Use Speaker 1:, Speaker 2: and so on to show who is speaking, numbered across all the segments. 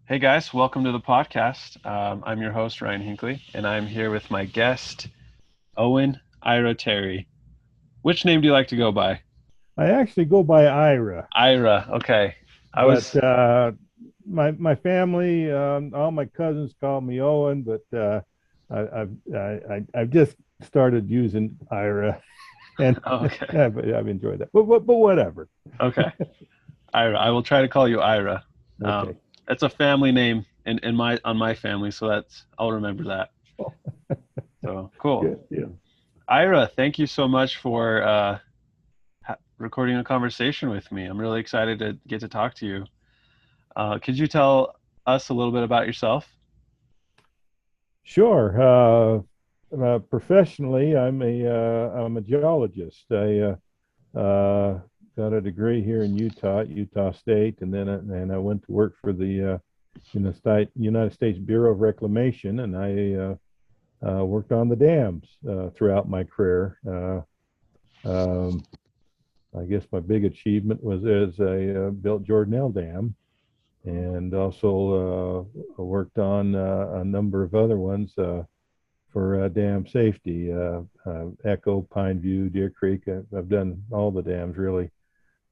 Speaker 1: Hey guys, welcome to the podcast. I'm your host, Ryan Hinckley, and I'm here with my guest, Owen Ira Terry. Which name do you like to go by?
Speaker 2: I actually go by Ira,
Speaker 1: Ira. Okay. I
Speaker 2: but
Speaker 1: was,
Speaker 2: my family, all my cousins call me Owen, but I've just started using Ira, and
Speaker 1: oh, okay.
Speaker 2: I've enjoyed that. But whatever.
Speaker 1: Okay. Ira. I will try to call you Ira.
Speaker 2: Okay.
Speaker 1: That's a family name in my on my family, so I'll remember that. So cool.
Speaker 2: Good. Yeah.
Speaker 1: Ira, thank you so much for recording a conversation with me. I'm really excited to get to talk to you. Could you tell us a little bit about yourself?
Speaker 2: Sure. Professionally, I'm a geologist. I got a degree here in Utah, at Utah State, and I went to work for the United States Bureau of Reclamation, and I worked on the dams throughout my career. Um, I guess my big achievement was as I built Jordanelle Dam, and also worked on a number of other ones for dam safety. Echo, Pine View, Deer Creek. I've done all the dams really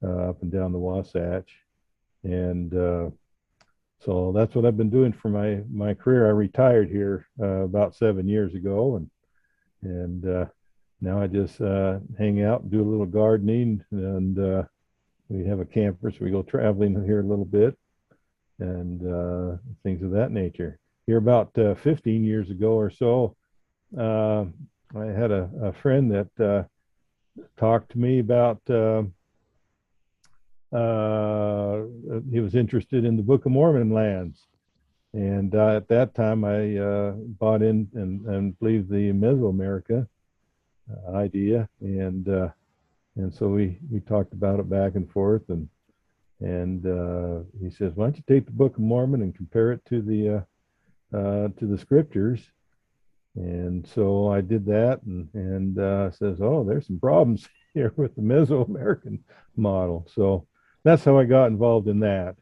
Speaker 2: up and down the Wasatch, and so that's what I've been doing for my career. I retired here about 7 years ago, and now I just hang out and do a little gardening, and we have a camper, so we go traveling here a little bit, and things of that nature. Here about 15 years ago or so, uh, I had a friend that talked to me about. He was interested in the Book of Mormon lands, and at that time I bought in and believed the Mesoamerica idea, and so we talked about it back and forth, and he says, "Why don't you take the Book of Mormon and compare it to the scriptures?" And so I did that, and says, "Oh, there's some problems here with the Mesoamerican model." So that's how I got involved in that.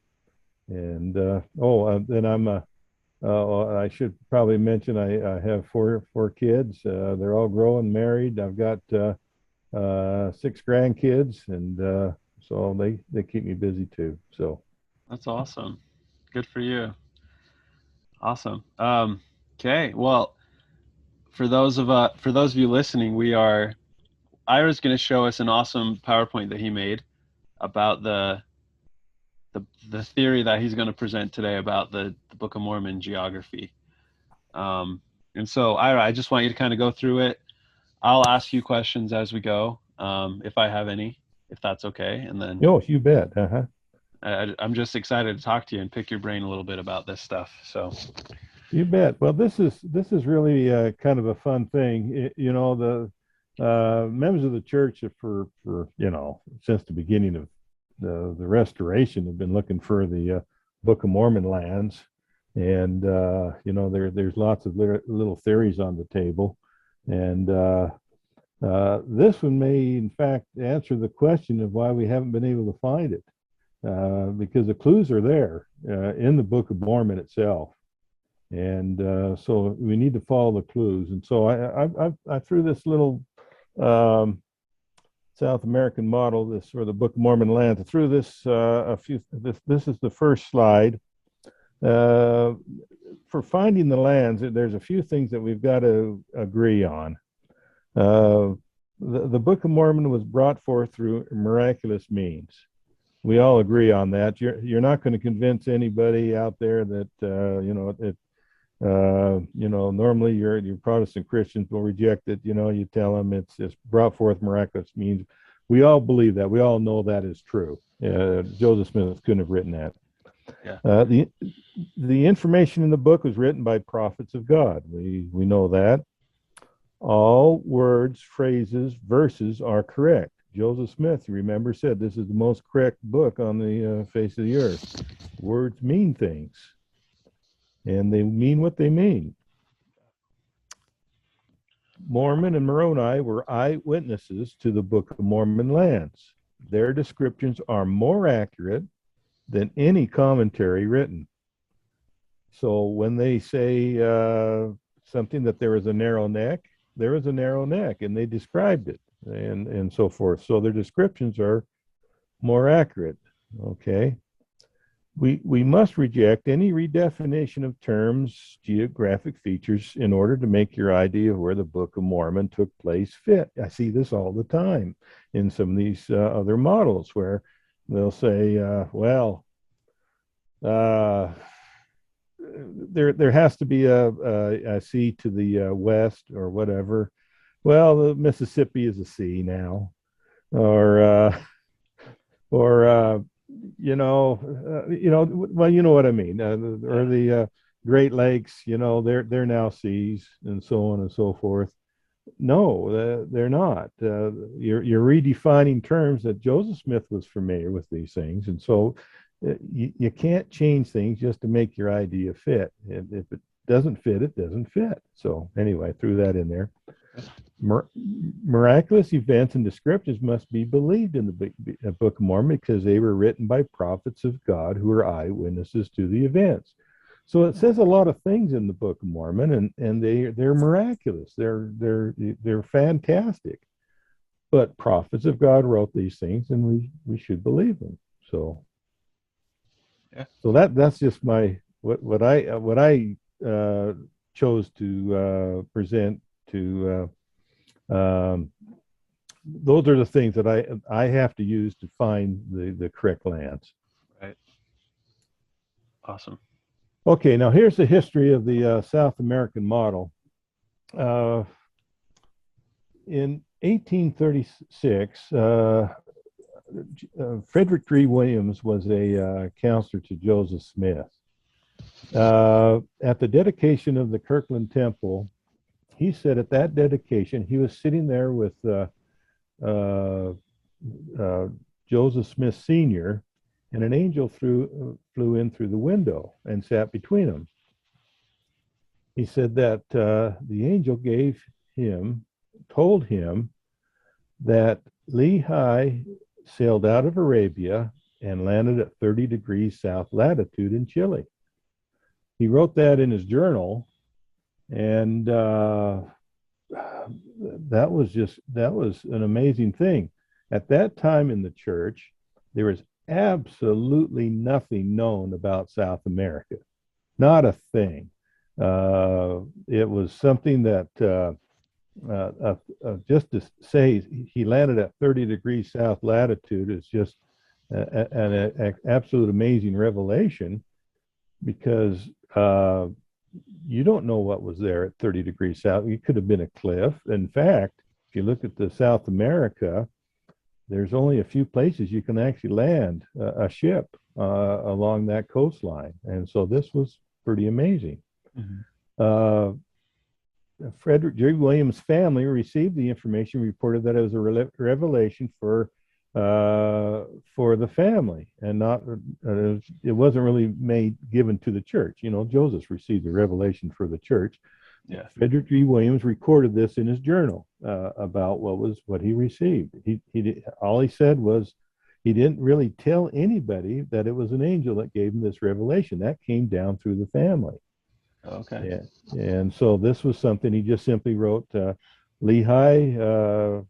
Speaker 2: And then I should probably mention I have four kids. They're all grown, married. I've got six grandkids, and so they keep me busy too. So
Speaker 1: That's awesome. Good for you. Awesome. Okay. Well, for those of you listening, we are Ira's going to show us an awesome PowerPoint that he made about the theory that he's going to present today about the Book of Mormon geography. Um, and so, Ira, I just want you to kind of go through it. I'll ask you questions as we go, if I have any, if that's okay. And then
Speaker 2: oh, you bet. Uh-huh.
Speaker 1: I'm just excited to talk to you and pick your brain a little bit about this stuff. So,
Speaker 2: You bet. Well, this is really kind of a fun thing. The members of the church for since the beginning of the restoration have been looking for the Book of Mormon lands, and there's lots of little theories on the table, and this one may in fact answer the question of why we haven't been able to find it, because the clues are there in the Book of Mormon itself, and so we need to follow the clues. And so I threw this little um, South American model, this or the Book of Mormon lands. I threw this a few. This is the first slide. Uh, for finding the lands, there's a few things that we've got to agree on. Uh, the Book of Mormon was brought forth through miraculous means. We all agree on that. You're not going to convince anybody out there that normally your Protestant Christians will reject it. You tell them it's brought forth miraculous means. We all believe that. We all know that is true. Joseph Smith couldn't have written that.
Speaker 1: yeah.
Speaker 2: Uh, the the information in the book was written by prophets of God. We know that. All words, phrases, verses are correct. Joseph Smith, you remember, said this is the most correct book on the face of the earth. Words mean things, and they mean what they mean. Mormon and Moroni were eyewitnesses to the Book of Mormon lands. Their descriptions are more accurate than any commentary written. So when they say something that there is a narrow neck, there is a narrow neck, and they described it and so forth. So their descriptions are more accurate. Okay. We must reject any redefinition of terms, geographic features, in order to make your idea of where the Book of Mormon took place fit. I see this all the time in some of these other models where they'll say, uh, there has to be a sea to the west or whatever. Well, the Mississippi is a sea now, or or well, you know what I mean, or the Great Lakes, they're now seas, and so on and so forth. No, they're not. You're redefining terms that Joseph Smith was familiar with these things, and so you can't change things just to make your idea fit. And if it doesn't fit, it doesn't fit. So anyway, I threw that in there. Miraculous events and descriptions must be believed in the Book of Mormon because they were written by prophets of God who are eyewitnesses to the events. So it says a lot of things in the Book of Mormon, and they're miraculous. They're fantastic. But prophets of God wrote these things, and we should believe them. So that's just what I chose to present to. Those are the things that I have to use to find the correct lands.
Speaker 1: Right. Awesome.
Speaker 2: Okay, now here's the history of the South American model. In 1836, Frederick G. Williams was a counselor to Joseph Smith. At the dedication of the Kirkland Temple, he said at that dedication, he was sitting there with Joseph Smith Sr., and an angel flew in through the window and sat between them. He said that the angel told him that Lehi sailed out of Arabia and landed at 30 degrees south latitude in Chile. He wrote that in his journal, and that was an amazing thing. At that time in the church, there was absolutely nothing known about South America, not a thing. It was something that just to say he landed at 30 degrees south latitude is just an absolute amazing revelation, because you don't know what was there at 30 degrees south. It could have been a cliff. In fact, if you look at the South America, there's only a few places you can actually land a ship along that coastline. And so this was pretty amazing. Mm-hmm. Frederick G. Williams' family received the information, reported that it was a revelation for the family, and not it wasn't really given to the church. Joseph received the revelation for the church. Yeah. Frederick G. Williams recorded this in his journal about what he received. He all he said was he didn't really tell anybody that it was an angel that gave him this revelation. That came down through the family. Okay. And so this was something he just simply wrote. Lehi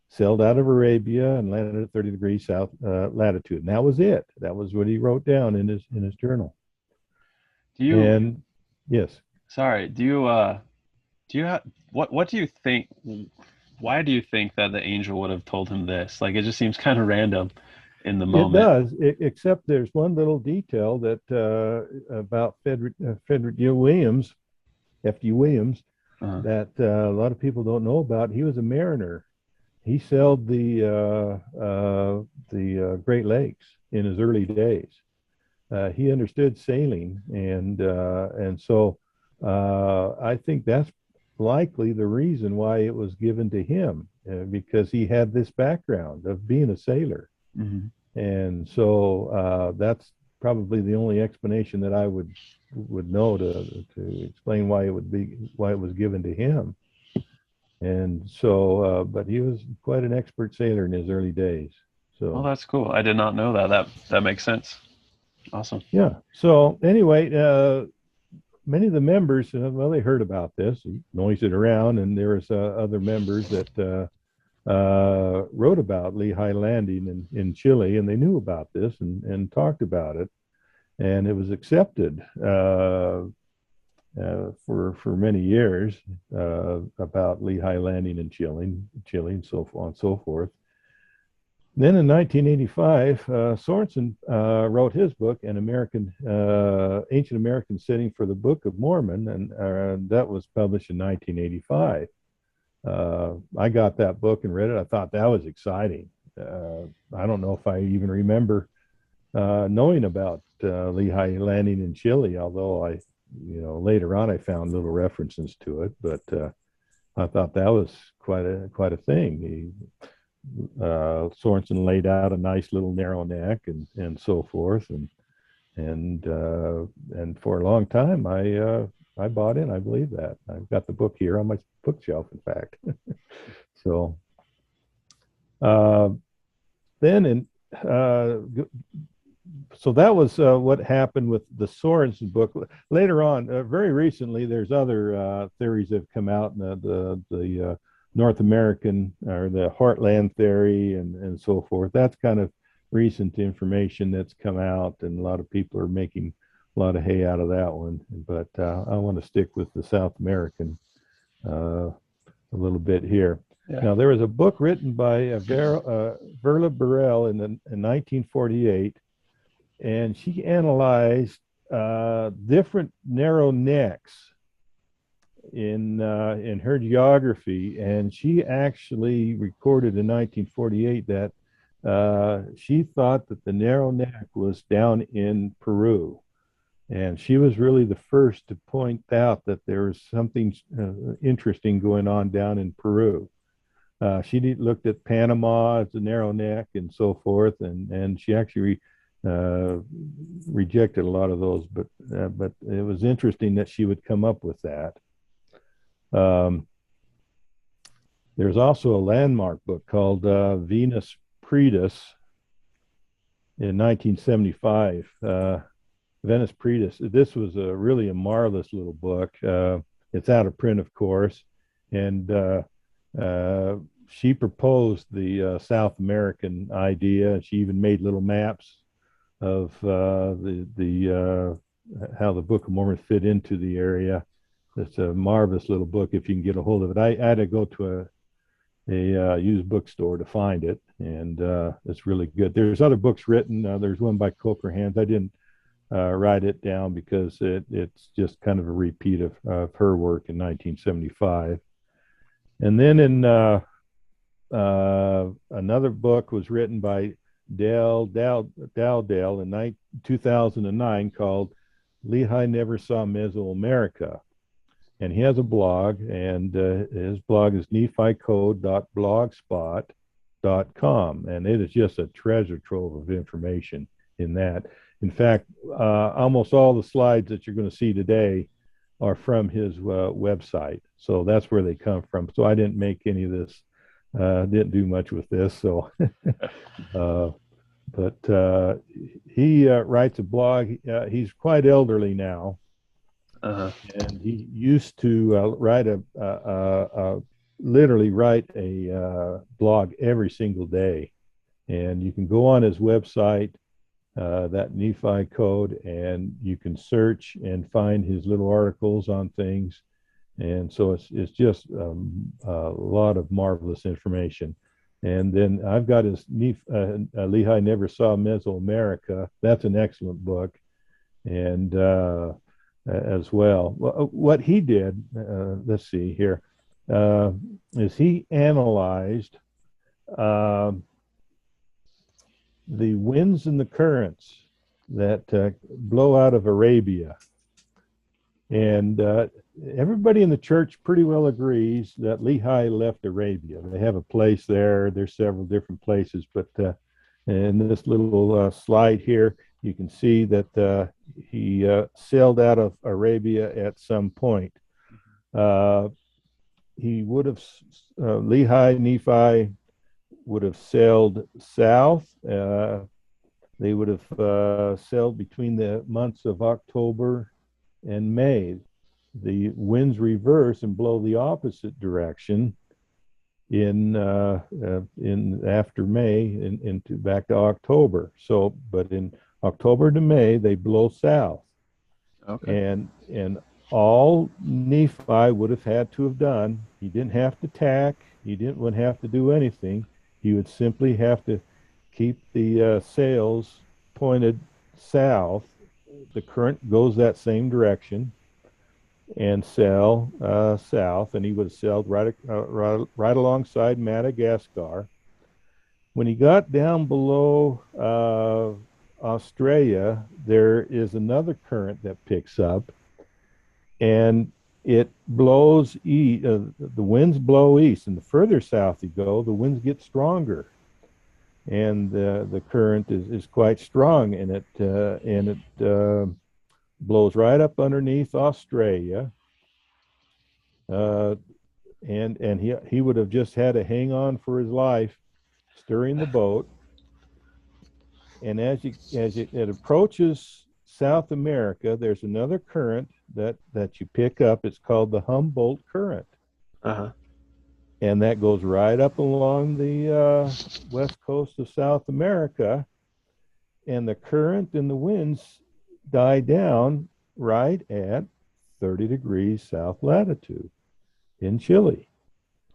Speaker 2: sailed out of Arabia and landed at 30 degrees south latitude. And that was it. That was what he wrote down in his journal. Yes.
Speaker 1: Sorry. Do you have what do you think? Why do you think that the angel would have told him this? Like, it just seems kind of random in the moment.
Speaker 2: It does, except there's one little detail that about Frederick G. Williams, F.D. Williams, that a lot of people don't know about. He was a mariner. He sailed the Great Lakes in his early days. He understood sailing, and so I think that's likely the reason why it was given to him, because he had this background of being a sailor. Mm-hmm. And so that's probably the only explanation that I would know to explain why it was given to him. And so, but he was quite an expert sailor in his early days. So,
Speaker 1: well, that's cool. I did not know that. That makes sense. Awesome.
Speaker 2: Yeah. So anyway, many of the members, well, they heard about this, noised it around, and there was other members that wrote about Lehi landing in Chile, and they knew about this and talked about it, and it was accepted for many years about Lehi landing in Chile, and so on and so forth. Then in 1985, Sorensen wrote his book, An American Ancient American Setting for the Book of Mormon, and that was published in 1985. I got that book and read it. I thought that was exciting. I don't know if I even remember knowing about Lehi landing in Chile, although later on I found little references to it. But I thought that was quite a thing. Sorensen laid out a nice little narrow neck and so forth, and for a long time I bought in. I believe that. I've got the book here on my bookshelf, in fact. So uh, then in so that was what happened with the Sorensen book. Later on, very recently, there's other theories that have come out, the North American or the Heartland theory and so forth. That's kind of recent information that's come out, and a lot of people are making a lot of hay out of that one. But I want to stick with the South American a little bit here.
Speaker 1: Yeah.
Speaker 2: Now, there was a book written by Verla Burrell in 1948, and she analyzed different narrow necks in her geography, and she actually recorded in 1948 that she thought that the narrow neck was down in Peru. And she was really the first to point out that there was something interesting going on down in Peru. She looked at Panama as a narrow neck and so forth, and she actually rejected a lot of those. But it was interesting that she would come up with that. There's also a landmark book called Venus Pretus in 1975. Venus Pretus. This was really a marvelous little book. It's out of print, of course, and she proposed the South American idea. She even made little maps of the how the Book of Mormon fit into the area. It's a marvelous little book if you can get a hold of it. I had to go to a used bookstore to find it, and it's really good. There's other books written. There's one by Coker Hands. I didn't write it down because it's just kind of a repeat of her work in 1975. And then in another book was written by Dowdell in 2009 called Lehi Never Saw Mesoamerica. And he has a blog, and his blog is nephicode.blogspot.com. And it is just a treasure trove of information in that. In fact, almost all the slides that you're going to see today are from his website. So that's where they come from. So I didn't make any of this, didn't do much with this. So, but he writes a blog. He's quite elderly now. And he used to literally write a blog every single day. And you can go on his website, that Nephi code, and you can search and find his little articles on things. And so it's just a lot of marvelous information. And then I've got his Lehi Never Saw Mesoamerica. That's an excellent book. And as well. What he did, let's see here, is he analyzed the winds and the currents that blow out of Arabia. And everybody in the church pretty well agrees that Lehi left Arabia. They have a place there. There's several different places, but in this little slide here, you can see that he sailed out of Arabia at some point. He would have, Nephi would have sailed south They would have sailed between the months of October and May. The winds reverse and blow the opposite direction in after May into back to October. So, but in October to May, they blow south,
Speaker 1: Okay.
Speaker 2: and all Nephi would have had to have done. He didn't have to tack. He wouldn't have to do anything. He would simply have to keep the sails pointed south. The current goes that same direction, and sail south, and he would have sailed right alongside Madagascar. When he got down below Australia, there is another current that picks up, and it blows east. The winds blow east, and the further south you go, the winds get stronger, and the current is quite strong, and it blows right up underneath Australia. Uh, and he would have just had to hang on for his life, steering the boat. And as it approaches South America, there's another current that you pick up. It's called the Humboldt Current,
Speaker 1: Uh-huh.
Speaker 2: and that goes right up along the west coast of South America. And the current and the winds die down right at 30 degrees south latitude in Chile.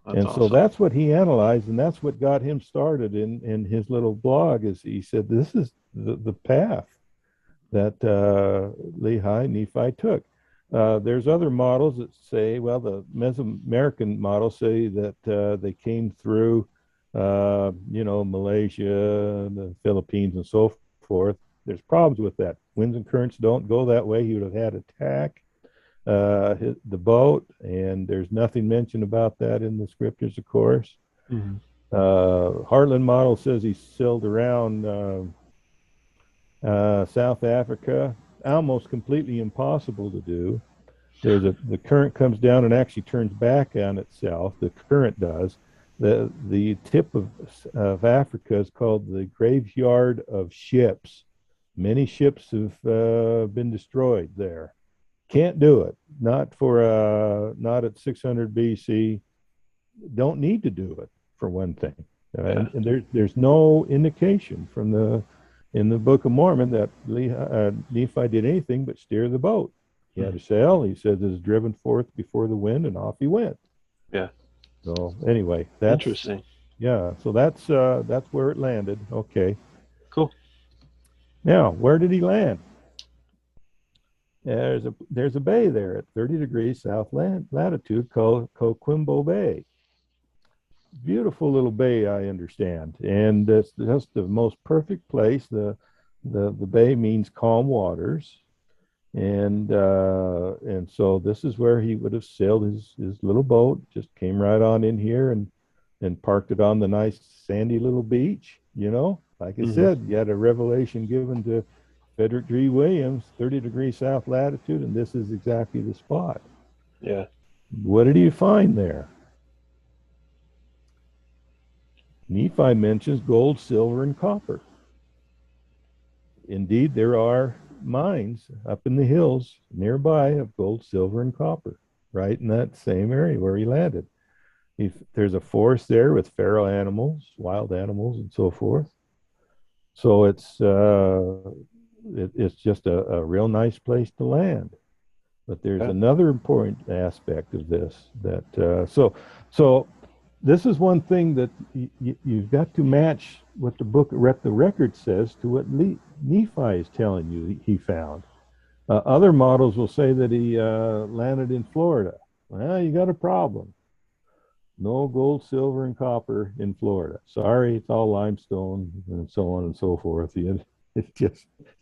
Speaker 1: That's
Speaker 2: And so
Speaker 1: awesome.
Speaker 2: that's what he analyzed, and that's what got him started in his little blog. Is he said this is the path that Lehi Nephi took. There's other models that say, well, the Mesoamerican models say that they came through, Malaysia, the Philippines, and so forth. There's problems with that. Winds and currents don't go that way. He would have had attack the boat, and there's nothing mentioned about that in the scriptures, of course.
Speaker 1: Mm-hmm.
Speaker 2: Heartland model says he sailed around South Africa, almost completely impossible to do. The current comes down and actually turns back on itself. The current does. The tip of Africa is called the graveyard of ships. Many ships have been destroyed there. Can't do it. Not at 600 BC. Don't need to do it for one thing.
Speaker 1: Yeah.
Speaker 2: And there's no indication in the Book of Mormon that Nephi did anything but steer the boat. He had to sail. He says it is driven forth before the wind, and off he went.
Speaker 1: Yeah.
Speaker 2: So anyway, that's
Speaker 1: Interesting.
Speaker 2: yeah. So that's where it landed. Okay.
Speaker 1: Cool.
Speaker 2: Now, where did he land? There's a bay there at 30 degrees south latitude called Coquimbo Bay. Beautiful little bay, I understand, and it's just the most perfect place. The bay means calm waters, and so this is where he would have sailed his little boat. Just came right on in here and parked it on the nice sandy little beach. Like I said, you had a revelation given to Frederick G. Williams, 30 degrees south latitude, and this is exactly the spot.
Speaker 1: Yeah.
Speaker 2: What did he find there? Nephi mentions gold, silver, and copper. Indeed, there are mines up in the hills nearby of gold, silver, and copper, right in that same area where he landed. There's a forest there with feral animals, wild animals, and so forth. So it's just a real nice place to land. But there's another important aspect of this that so this is one thing that you've got to match what the record says to what Nephi is telling you he found. Other models will say that he landed in Florida. Well, you got a problem. No gold, silver, and copper in Florida. Sorry, it's all limestone and so on and so forth. It's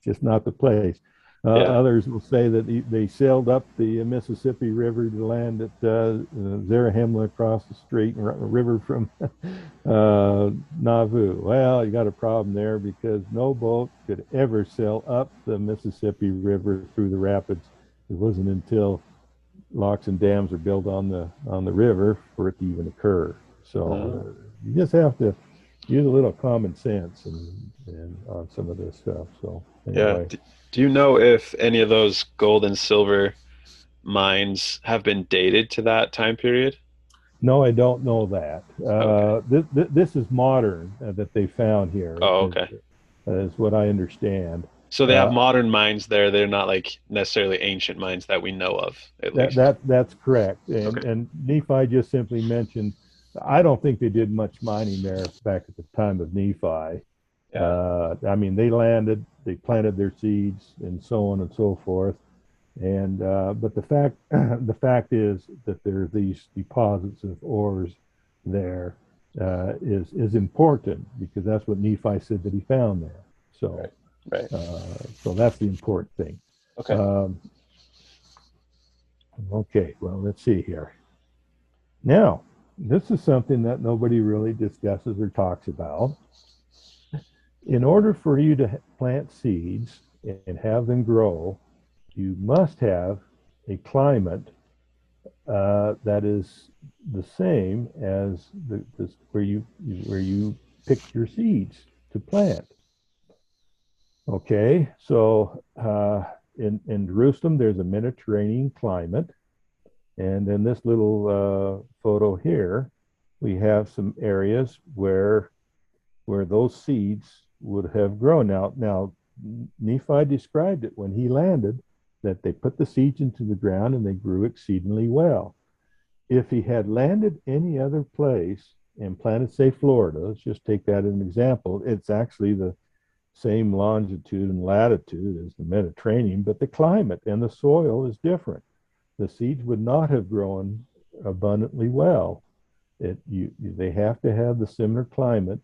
Speaker 2: just not the place. Others will say that they sailed up the Mississippi River to land at Zarahemla across the street, river from Nauvoo. Well, you got a problem there because no boat could ever sail up the Mississippi River through the rapids. It wasn't until locks and dams are built on the river for it to even occur. So you just have to use a little common sense and on some of this stuff. So
Speaker 1: Yeah.
Speaker 2: anyway,
Speaker 1: Do you know if any of those gold and silver mines have been dated to that time period?
Speaker 2: no, I don't know that.
Speaker 1: Okay.
Speaker 2: This is modern that they found here,
Speaker 1: Oh, okay.
Speaker 2: is what I understand.
Speaker 1: So they have
Speaker 2: Uh,
Speaker 1: modern mines there. They're not like necessarily ancient mines that we know of, at least.
Speaker 2: that's correct.
Speaker 1: Okay.
Speaker 2: And Nephi just simply mentioned. I don't think they did much mining there back at the time of Nephi.
Speaker 1: Yeah.
Speaker 2: I mean, they landed, they planted their seeds, and so on and so forth. And but the fact is that there are these deposits of ores there is important because that's what Nephi said that he found there.
Speaker 1: Right.
Speaker 2: So
Speaker 1: Right.
Speaker 2: so that's the important thing.
Speaker 1: Okay.
Speaker 2: Um, okay, well, let's see here. Now, this is something that nobody really discusses or talks about. In order for you to plant seeds and have them grow, you must have a climate that is the same as where you picked your seeds to plant. Okay, so in Jerusalem, there's a Mediterranean climate, and in this little photo here, we have some areas where those seeds would have grown. Now Nephi described it when he landed that they put the seeds into the ground and they grew exceedingly well. If he had landed any other place and planted, say, Florida, let's just take that as an example, it's actually the same longitude and latitude as the Mediterranean, but the climate and the soil is different. The seeds would not have grown abundantly well. They have to have the similar climate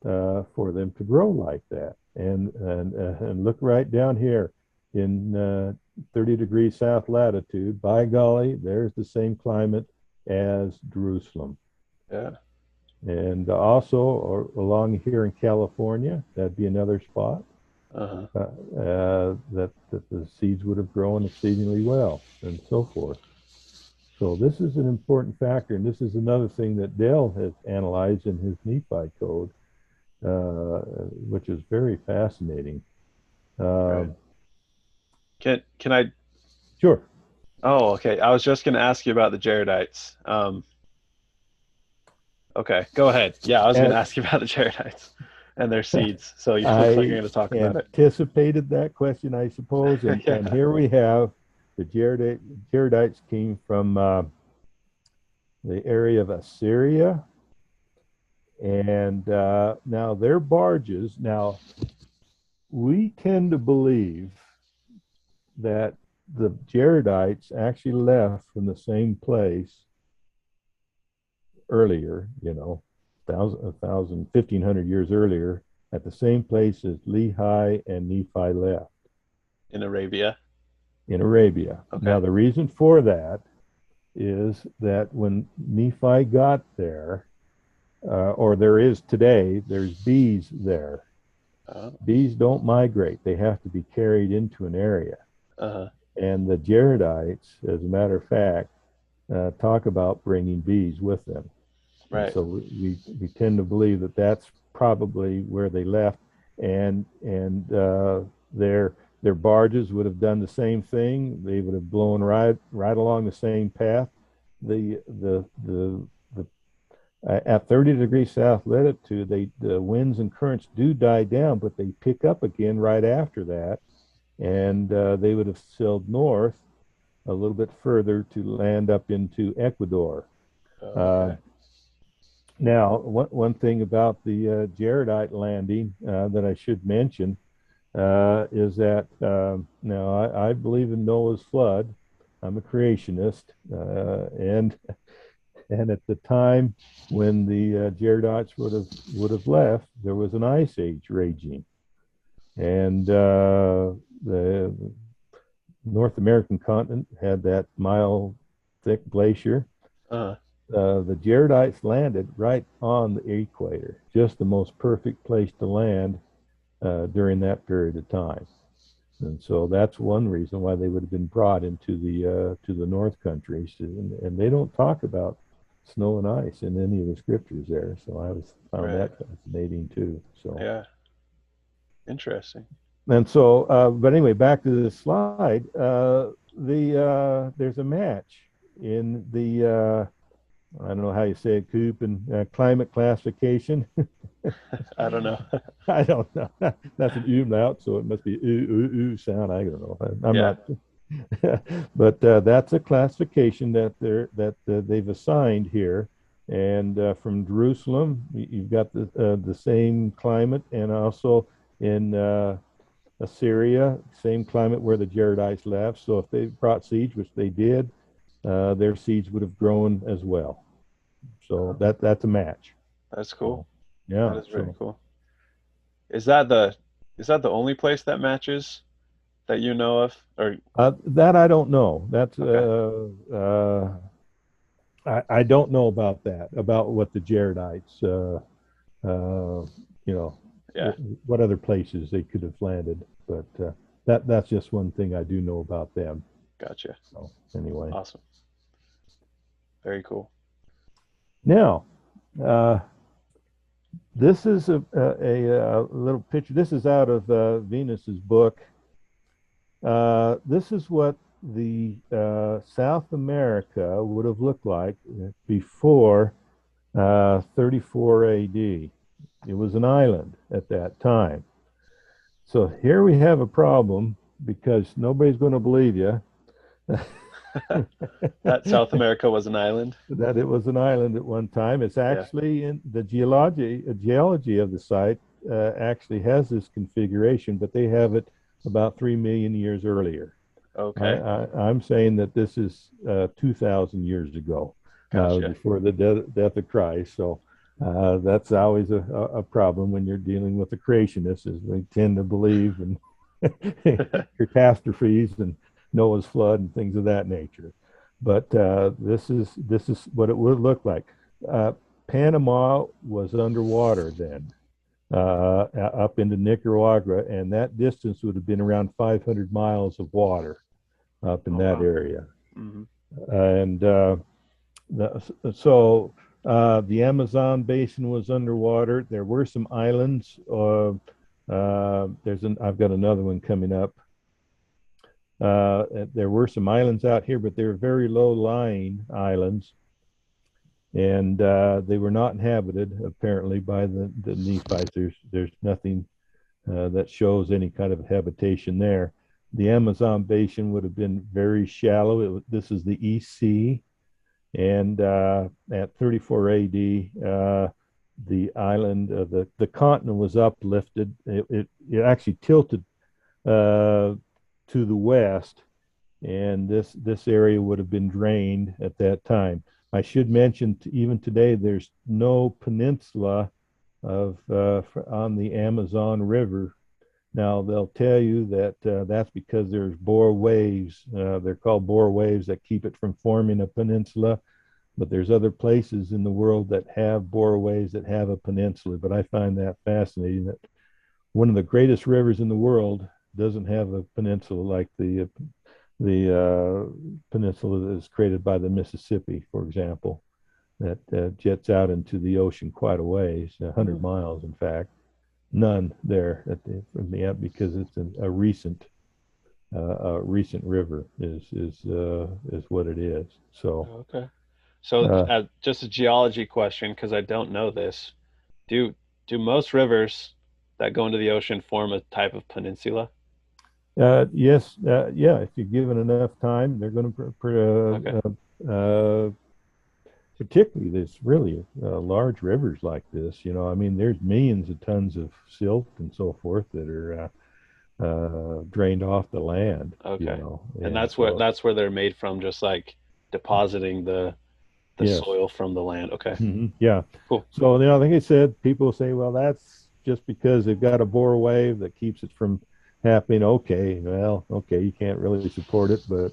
Speaker 2: for them to grow like that. And look right down here in 30 degrees south latitude. By golly, there's the same climate as Jerusalem.
Speaker 1: Yeah.
Speaker 2: And also along here in California, that'd be another spot
Speaker 1: Uh-huh.
Speaker 2: that the seeds would have grown exceedingly well, and so forth. So this is an important factor, and this is another thing that Dale has analyzed in his Nephi code, which is very fascinating.
Speaker 1: Right.
Speaker 2: Um,
Speaker 1: Can I?
Speaker 2: sure.
Speaker 1: Oh, okay. I was just going to ask you about the Jaredites. Okay, go ahead. Yeah, I was going to
Speaker 2: And
Speaker 1: ask you about the Jaredites and their seeds. So you look like you're
Speaker 2: I
Speaker 1: going to talk about it.
Speaker 2: anticipated that question, I suppose. And
Speaker 1: Yeah.
Speaker 2: here we have the Jaredites came from the area of Assyria. And now their barges. Now, we tend to believe that the Jaredites actually left from the same place earlier, 1,500 years earlier, at the same place as Lehi and Nephi left
Speaker 1: In Arabia.
Speaker 2: in Arabia.
Speaker 1: Okay.
Speaker 2: Now, the reason for that is that when Nephi got there, or there is today, there's bees there.
Speaker 1: Oh.
Speaker 2: Bees don't migrate, they have to be carried into an area.
Speaker 1: Uh-huh.
Speaker 2: And the Jaredites, as a matter of fact, talk about bringing bees with them. And
Speaker 1: Right.
Speaker 2: so we tend to believe that that's probably where they left, and their barges would have done the same thing. They would have blown right along the same path. The At 30 degrees south latitude, the winds and currents do die down, but they pick up again right after that, and they would have sailed north a little bit further to land up into Ecuador.
Speaker 1: Oh,
Speaker 2: Uh,
Speaker 1: okay.
Speaker 2: Now, one thing about the Jaredite landing that I should mention is that now I believe in Noah's flood. I'm a creationist, and at the time when the Jaredites would have left, there was an ice age raging, and the North American continent had that mile thick glacier.
Speaker 1: Uh-huh.
Speaker 2: The Jaredites landed right on the equator, just the most perfect place to land during that period of time. And so that's one reason why they would have been brought into the to the North countries, and they don't talk about snow and ice in any of the scriptures there. So I was found
Speaker 1: Right.
Speaker 2: that fascinating too. So
Speaker 1: Yeah. Interesting.
Speaker 2: and so, but anyway, back to the slide. There's a match in the I don't know how you say it, Coop, and climate classification.
Speaker 1: I don't know.
Speaker 2: I don't know. That's an umlaut, so it must be ooh sound. I don't know. I'm
Speaker 1: Yeah.
Speaker 2: not, but that's a classification that they've assigned here. And from Jerusalem, you've got the same climate, and also in Assyria, same climate where the Jaredites left. So if they brought seeds, which they did, their seeds would have grown as well. So
Speaker 1: Oh,
Speaker 2: that's a match.
Speaker 1: that's cool.
Speaker 2: So
Speaker 1: That
Speaker 2: yeah.
Speaker 1: is very
Speaker 2: So
Speaker 1: cool. Is that the only place that matches that you know of? Or
Speaker 2: that I don't know. That's
Speaker 1: okay.
Speaker 2: I don't know about that, about what the Jaredites, you know,
Speaker 1: Yeah.
Speaker 2: what other places they could have landed. But that's just one thing I do know about them.
Speaker 1: Gotcha.
Speaker 2: So anyway,
Speaker 1: Awesome. Very cool.
Speaker 2: now uh, this is a little picture. This is out of Venus's book. This is what the South America would have looked like before 34 AD. It was an island at that time. So here we have a problem because nobody's going to believe you
Speaker 1: That South America was an island.
Speaker 2: that it was an island at one time. It's
Speaker 1: Yeah.
Speaker 2: actually in the geology of the site actually has this configuration, but they have it about 3 million years earlier.
Speaker 1: Okay.
Speaker 2: I'm saying that this is 2,000 years ago,
Speaker 1: Gotcha.
Speaker 2: before the death of Christ. So that's always a problem when you're dealing with the creationists, is they tend to believe in catastrophes and Noah's flood and things of that nature. But this is what it would look like. Uh, Panama was underwater then, up into Nicaragua, and that distance would have been around 500 miles of water up in
Speaker 1: Oh
Speaker 2: that
Speaker 1: wow.
Speaker 2: area.
Speaker 1: Hmm.
Speaker 2: And so the Amazon basin was underwater. There were some islands. I've got another one coming up. There were some islands out here, but they were very low-lying islands, and they were not inhabited apparently by the Nephites. There's nothing that shows any kind of habitation there. The Amazon basin would have been very shallow. This is the East Sea, and at 34 AD, the island, the continent was uplifted. It actually tilted uh, to the west, and this area would have been drained at that time. I should mention, even today, there's no peninsula of on the Amazon River. Now they'll tell you that that's because there's bore waves. They're called bore waves that keep it from forming a peninsula. But there's other places in the world that have bore waves that have a peninsula. But I find that fascinating that one of the greatest rivers in the world doesn't have a peninsula like the peninsula that is created by the Mississippi, for example, that jets out into the ocean quite a ways, 100 miles, in fact. None there from the end because it's a recent river is what it is. So
Speaker 1: Okay. So,
Speaker 2: uh,
Speaker 1: just a geology question, because I don't know this. Do do most rivers that go into the ocean form a type of peninsula?
Speaker 2: yes, yeah. If you're given enough time, they're going
Speaker 1: Okay.
Speaker 2: to particularly this really large rivers like this. I mean, there's millions of tons of silt and so forth that are drained off the land.
Speaker 1: Okay. And
Speaker 2: And so
Speaker 1: that's where they're made from, just like depositing the
Speaker 2: yes.
Speaker 1: soil from the land. Okay.
Speaker 2: Yeah.
Speaker 1: Cool.
Speaker 2: So, like I said, people say, well, that's just because they've got a bore wave that keeps it from happening. Okay. Well, okay. You can't really support it, but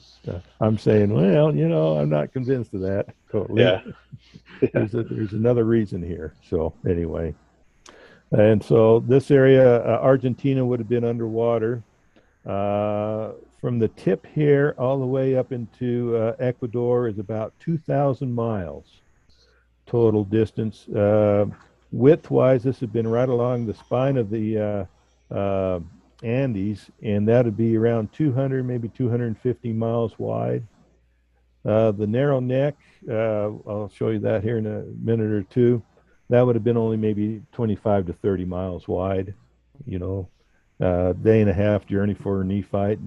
Speaker 2: I'm saying, well, I'm not convinced of that totally.
Speaker 1: Yeah. Yeah.
Speaker 2: There's another reason here. So anyway, and so this area, Argentina would have been underwater. From the tip here all the way up into Ecuador is about 2,000 miles. total distance. Width-wise, this had been right along the spine of the Andes, and that would be around 200, maybe 250 miles wide. The narrow neck, I'll show you that here in a minute or two. That would have been only maybe 25 to 30 miles wide. You know, day and a half journey for a Nephite.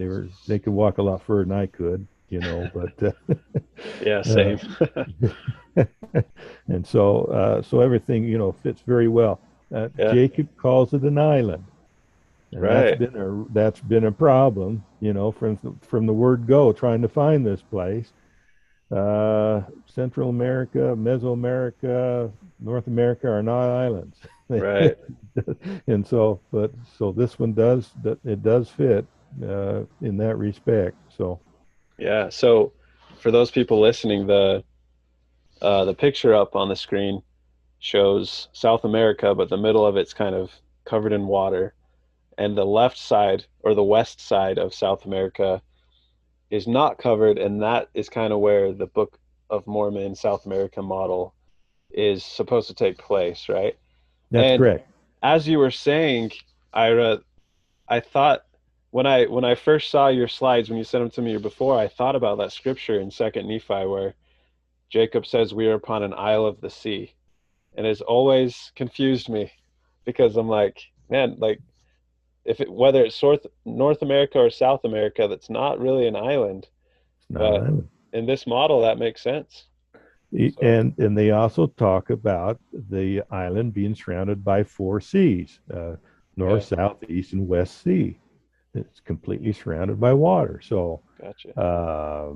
Speaker 2: They could walk a lot further than I could. You know, but
Speaker 1: Yeah,
Speaker 2: uh,
Speaker 1: same.
Speaker 2: and so everything fits very well.
Speaker 1: Yeah,
Speaker 2: Jacob calls it an island, and
Speaker 1: right,
Speaker 2: that's been a problem. From the word go, trying to find this place. Central America, Mesoamerica, North America are not islands.
Speaker 1: right.
Speaker 2: And so this one does fit in that respect. So
Speaker 1: Yeah. So for those people listening, the picture up on the screen shows South America, but the middle of it's kind of covered in water, and the left side or the west side of South America is not covered, and that is kind of where the Book of Mormon South America model is supposed to take place, right?
Speaker 2: that's
Speaker 1: And
Speaker 2: correct.
Speaker 1: as you were saying, Ira, I thought when I first saw your slides when you sent them to me before, I thought about that scripture in Second Nephi where Jacob says we are upon an isle of the sea, and it's always confused me because I'm like, man, like if it, whether it's North America or South America, that's not really an island,
Speaker 2: It's not an
Speaker 1: but
Speaker 2: island.
Speaker 1: in this model that makes sense. So
Speaker 2: And they also talk about the island being surrounded by four seas, north,
Speaker 1: yeah,
Speaker 2: south, east, and west sea. It's completely surrounded by water. So
Speaker 1: gotcha.
Speaker 2: uh,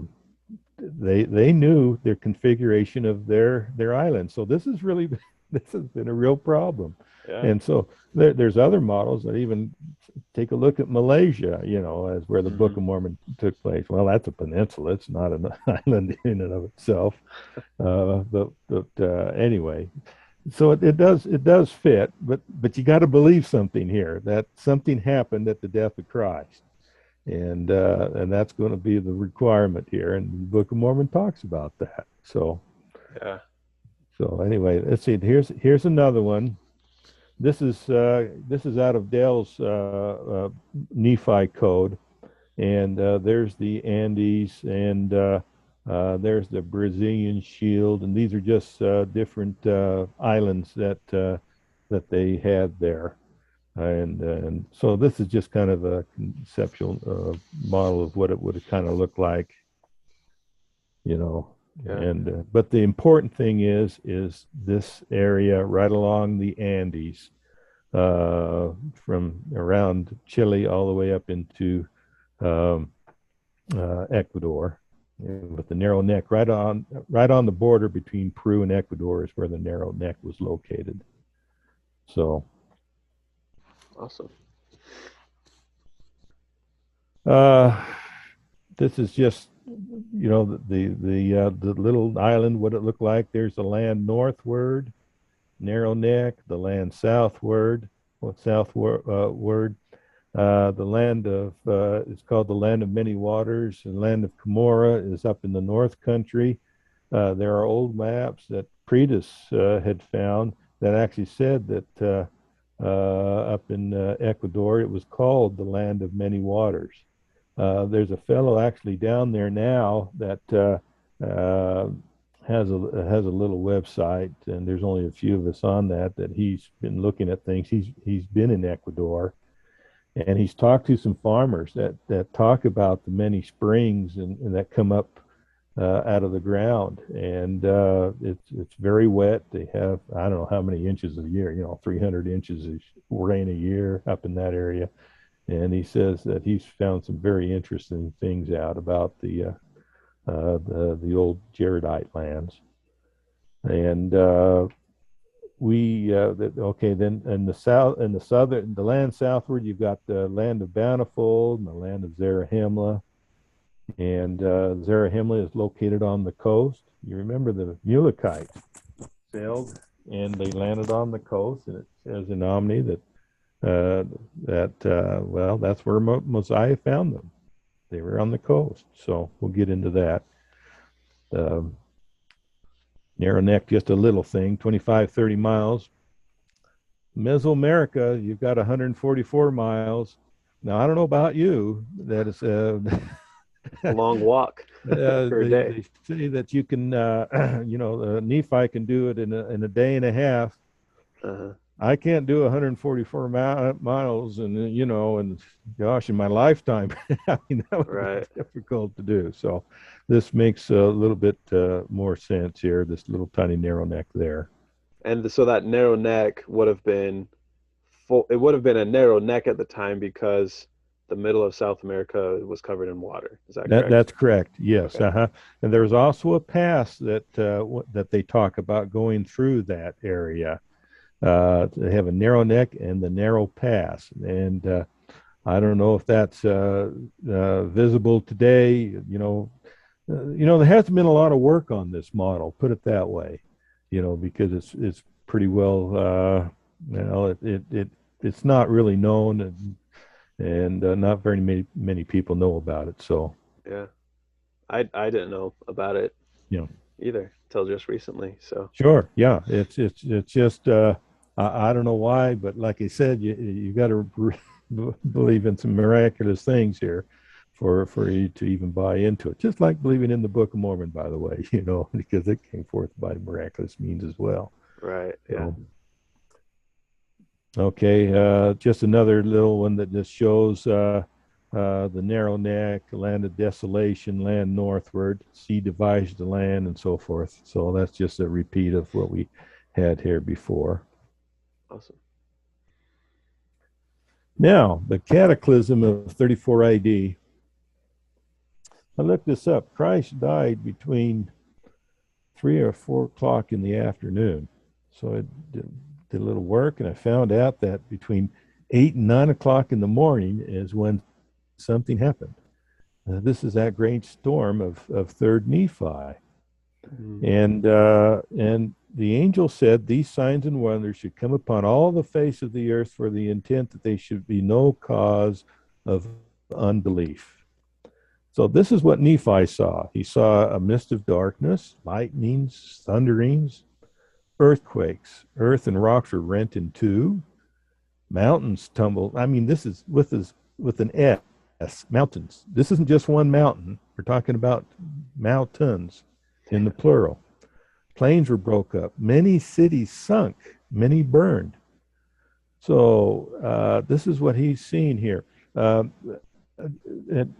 Speaker 2: they knew their configuration of their island. So this is really this has been a real problem.
Speaker 1: Yeah.
Speaker 2: And so there's other models that even take a look at Malaysia, as where the Book
Speaker 1: Hmm.
Speaker 2: of Mormon took place. Well, that's a peninsula. It's not an island in and of itself. But anyway, so it does fit, but you got to believe something here, that something happened at the death of Christ, and that's going to be the requirement here, and the Book of Mormon talks about that.
Speaker 1: Yeah.
Speaker 2: So anyway, let's see. Here's another one. This is out of Dale's Nephi code, and there's the Andes, and there's the Brazilian Shield, and these are just different islands that they had there, and so this is just kind of a conceptual model of what it would kind of look like, you know.
Speaker 1: Yeah.
Speaker 2: And but the important thing is this area right along the Andes, from around Chile all the way up into um, Ecuador, with the narrow neck right on the border between Peru and Ecuador is where the narrow neck was located. So
Speaker 1: Awesome.
Speaker 2: uh, this is just the little island, what it looked like. There's the land northward, narrow neck, the land southward, word. The land of it's called the Land of Many Waters. The Land of Cumorah is up in the North Country. There are old maps that Pretis had found that actually said that up in Ecuador it was called the Land of Many Waters. There's a fellow actually down there now that has a little website, and there's only a few of us on that he's been looking at things. He's been in Ecuador, and he's talked to some farmers that talk about the many springs and that come up out of the ground, and it's very wet. They have, I don't know how many inches a year, 300 inches of rain a year up in that area. And he says that he's found some very interesting things out about the old Jaredite lands. And okay, then in the south, in the southern, the land southward, you've got the land of Bountiful and the land of Zarahemla. And Zarahemla is located on the coast. You remember the Mulekites sailed and they landed on the coast, and it says in Omni well, that's where Mosiah found them. They were on the coast. So we'll get into that. Um, Narrow neck, just a little thing, 25, 30 miles. Mesoamerica, you've got 144 miles. Now, I don't know about you. That is,
Speaker 3: A long walk for a day.
Speaker 2: they say that you can, Nephi can do it in a day and a half.
Speaker 3: Uh-huh.
Speaker 2: I can't do 144 miles, and gosh, in my lifetime, I mean, that would be
Speaker 3: Right.
Speaker 2: difficult to do. So, this makes a little bit more sense here. This little tiny narrow neck there.
Speaker 3: And so that narrow neck would have been full. It would have been a narrow neck at the time because the middle of South America was covered in water. Is that correct?
Speaker 2: That's correct. Yes.
Speaker 3: Okay.
Speaker 2: Uh-huh. And there's also a pass that they talk about going through that area. They have a narrow neck and the narrow pass, and I don't know if that's visible today. There hasn't been a lot of work on this model. Put it that way. Because it's pretty well. It's not really known, and not very many people know about it. So
Speaker 3: Yeah. I didn't know about it
Speaker 2: you know,
Speaker 3: either until just recently. So
Speaker 2: sure, yeah, it's just I don't know why, but like I said, you got to believe in some miraculous things here for you to even buy into it. Just like believing in the Book of Mormon, by the way, because it came forth by miraculous means as well.
Speaker 3: right. Yeah.
Speaker 2: So, okay, just another little one that just shows the narrow neck, land of desolation, land northward, sea divides the land, and so forth. So that's just a repeat of what we had here before.
Speaker 3: Awesome.
Speaker 2: Now, the cataclysm of 34 AD. I looked this up. Christ died between 3 or 4 o'clock in the afternoon. So I did a little work, and I found out that between 8 and 9 o'clock in the morning is when something happened. This is that great storm of third Nephi. And the angel said, these signs and wonders should come upon all the face of the earth for the intent that they should be no cause of unbelief. So this is what Nephi saw. He saw a mist of darkness, lightnings, thunderings, earthquakes. Earth and rocks were rent in two. Mountains tumbled. I mean, this is with an S, mountains. This isn't just one mountain. We're talking about mountains in the plural. Plains were broke up. Many cities sunk. Many burned. So this is what he's seeing here.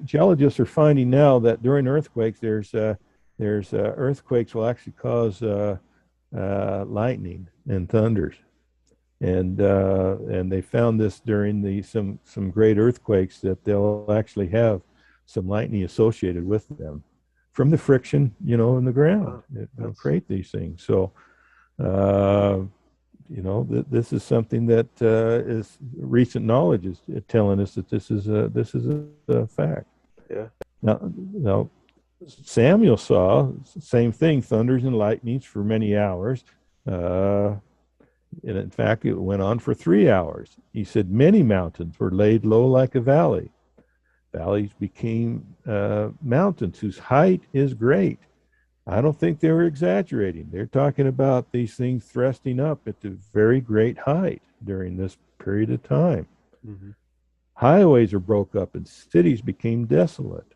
Speaker 2: Geologists are finding now that during earthquakes, there's earthquakes will actually cause lightning and thunders, and they found this during some great earthquakes that they'll actually have some lightning associated with them from the friction, in the ground. It'll create these things. So, this is something that is recent knowledge is telling us that this is a fact.
Speaker 3: Yeah.
Speaker 2: Now, Samuel saw same thing, thunders and lightnings for many hours. And in fact, it went on for 3 hours. He said many mountains were laid low like a valley. Valleys became mountains whose height is great. I don't think they were exaggerating. They're talking about these things thrusting up at a very great height during this period of time.
Speaker 3: Mm-hmm.
Speaker 2: Highways are broke up and cities became desolate.